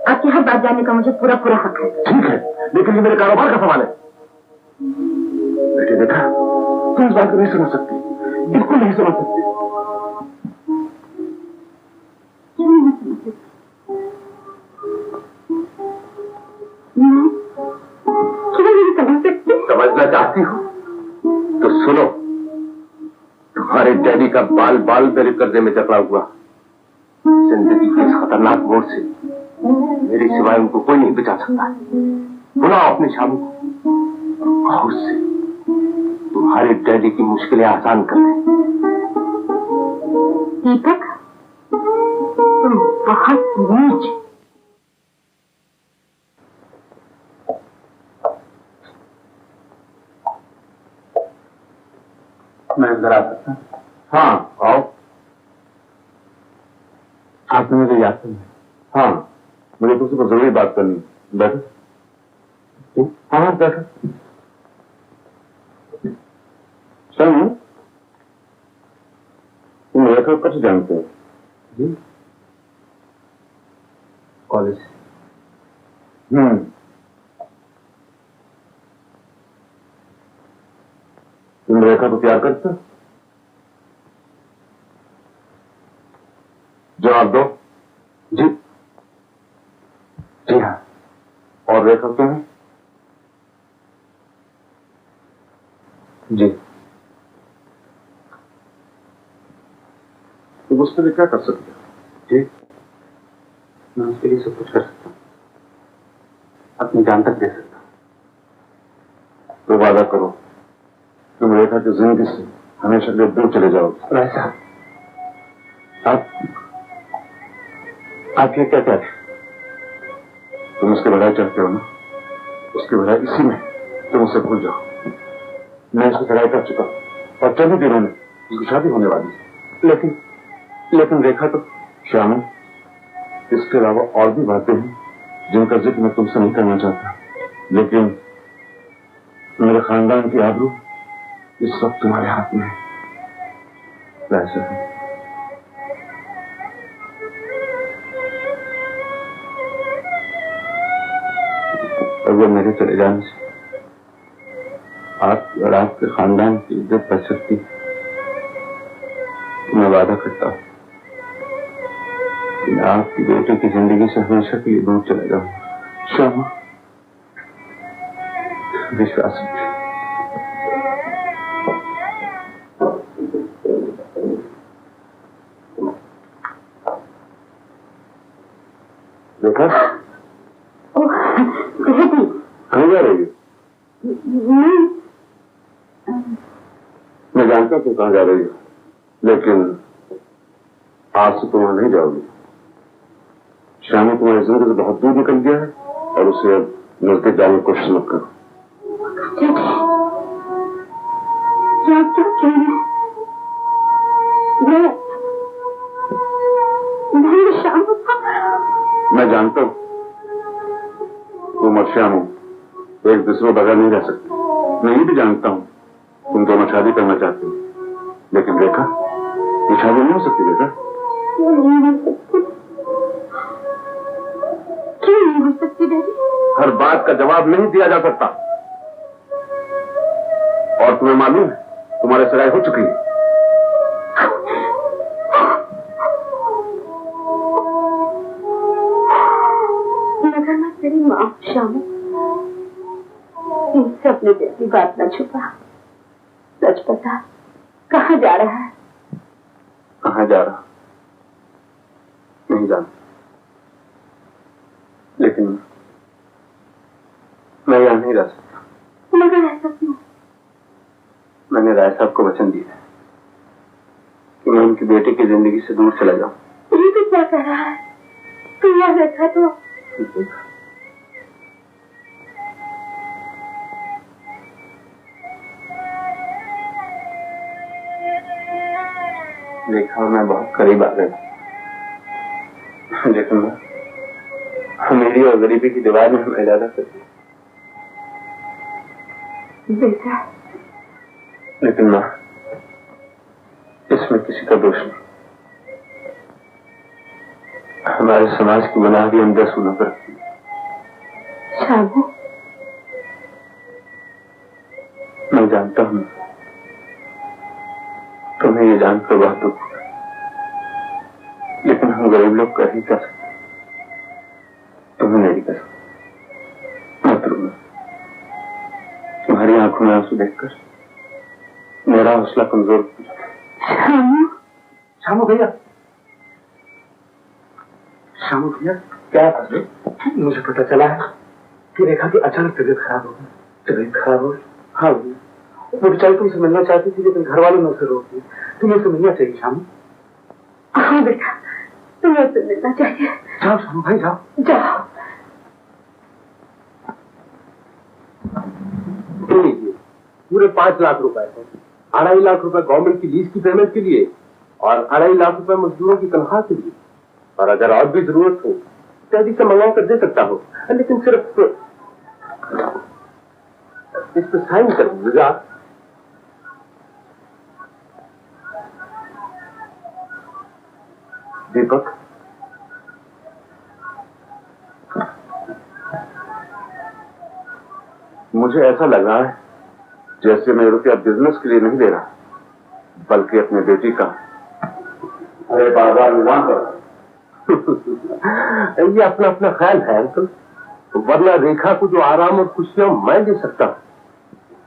आपकी हर बात जानने का मुझे पूरा पूरा हक है। ठीक है, लेकिन ये मेरे कारोबार का सवाल है। बेटे देखा, तुम इस बात को नहीं समझ सकती, बिल्कुल नहीं समझ सकती। क्यों नहीं समझ सकती? मैं क्यों नहीं समझ सकती? समझना चाहती हो तो सुनो, तुम्हारे डैडी का बाल बाल मेरे कर्जे में जकड़ा हुआ। जिंदगी के इस खतरनाक मोड़ से मेरे सिवाय उनको कोई नहीं बचा सकता। बुलाओ अपने शामू को और उससे तुम्हारे डैडी की मुश्किलें आसान कर दे। दीपक, तुम बहुत नीच। मैं अंदर आ सकता? हाँ आओ। आपने मुझे याद करना? हाँ, मुझे तुमसे कुछ जरूरी बात करनी। बैठो। हाँ बैठो। तुम रेखा को कैसे जानते हो? जी, कॉलेज। तुम रेखा को प्यार करते हो? जवाब दो। जी, जी हाँ। और रेखा तुम्हें? जी। तुम उसके लिए क्या कर सकते हो? जी, मैं उसके लिए सब कुछ कर सकता हूँ, अपनी जान तक दे सकता हूँ। तो वादा करो, तुम रेखा की जिंदगी से हमेशा के लिए दूर चले जाओगे। ऐसा आप ये क्या कहते हैं? तुम उसकी बढ़ाई चाहते हो ना? उसकी बढ़ाई इसी में, तुम उसे भूल जाओ। मैं उसकी सगाई कर चुका और चंद ही दिनों में उसकी शादी होने वाली है। लेकिन रेखा तो श्याम, इसके अलावा और भी बातें हैं जिनका जिक्र मैं तुमसे नहीं करना चाहता, लेकिन मेरे खानदान की आबरू इस वक्त तुम्हारे हाथ में है। और वो मेरे चले जाने से आप और आपके खानदान की इज्जत बच सकती है। मैं वादा करता हूँ कि मैं आपकी बेटे की जिंदगी से हमेशा के लिए दूर चले जाऊंगा। श्यामा, विश्वास रखिए। देखा कहाँ जा रही हो? मैं जानता हूँ कहाँ जा रही हो, लेकिन आज से तुम वहां नहीं जाओगी। श्यामा तुम्हारी जिंदगी से बहुत दूर निकल गया है और उसे अब नजदीक जाने की कोशिश मत करो। क्या क्या कह रहे हैं? मैं श्याम, मैं जानता हूँ तुम और श्याम एक दूसरे बगैर नहीं रह सकते। मैं ये भी जानता हूँ तुम दोनों शादी करना चाहते हो, लेकिन देखा ये शादी नहीं हो सकती। देखा क्यों नहीं हो सकती डैडी? हर बात का जवाब नहीं दिया जा सकता। और तुम्हें मालूम है तुम्हारे सगाई हो चुकी है। मगर मैं तेरी माँ श्याम, मुझसे अपने दिल की बात न छुपा। सच बता, कहाँ जा रहा है? कहाँ जा रहा नहीं जानता, लेकिन मैं यहाँ नहीं रह सकता। मगर ऐसा क्यों? मैंने राय साहब को वचन दिया है कि मैं उनकी बेटी की जिंदगी से दूर चला जाऊं। ये तो क्या कर रहा है? तू यहाँ बैठा तो देखा मैं बहुत करीब आ गया, लेकिन मैं अमीरी और गरीबी की दीवार में हमें ज्यादा करती। बेटा, लेकिन माँ इसमें किसी का दोष नहीं। हमारे समाज की बुनियाद ही अंदर सुना पर रखती है। शाबू, मैं जानता हूँ तुम्हें ये जानकर बहुत दुख होगा, लेकिन हम गरीब लोग कर ही क्या सकते। तुम्हें मेरी कसम मत रोना। तुम्हारी आंखों में आंसू देखकर मेरा हौसला कमजोर हो जाता। शामू भैया, शामू भैया, क्या फंसे? मुझे पता चला है कि रेखा की अचानक तबीयत खराब हो गई। तबीयत खराब हो गई? हाँ भैया, वो बेचारी तुमसे मिलना चाहती थी, लेकिन घर वालों ने उसे रोक दिया। तुम्हें उसे मिलना चाहिए शामू। हाँ बेटा, तुम्हें उसे मिलना चाहिए। जाओ शामू भाई, जाओ जाओ। लीजिए पूरे 5 लाख रुपए है। 2.5 लाख रुपए गवर्नमेंट की लीज की पेमेंट के लिए और 2.5 लाख रुपए मजदूरों की तनख्वाह के लिए। और अगर और भी जरूरत हो तो अधिक से मंगवा कर दे सकता हो, लेकिन सिर्फ इस पर साइन कर दीजिएगा। दीपक, मुझे ऐसा लगा है जैसे मैं रुपया बिजनेस के लिए नहीं दे रहा, बल्कि अपने बेटी का अरे बाजार निजाम कर। ये अपना अपना ख्याल है अंकल, वरना रेखा को जो आराम और खुशियां मैं दे सकता हूं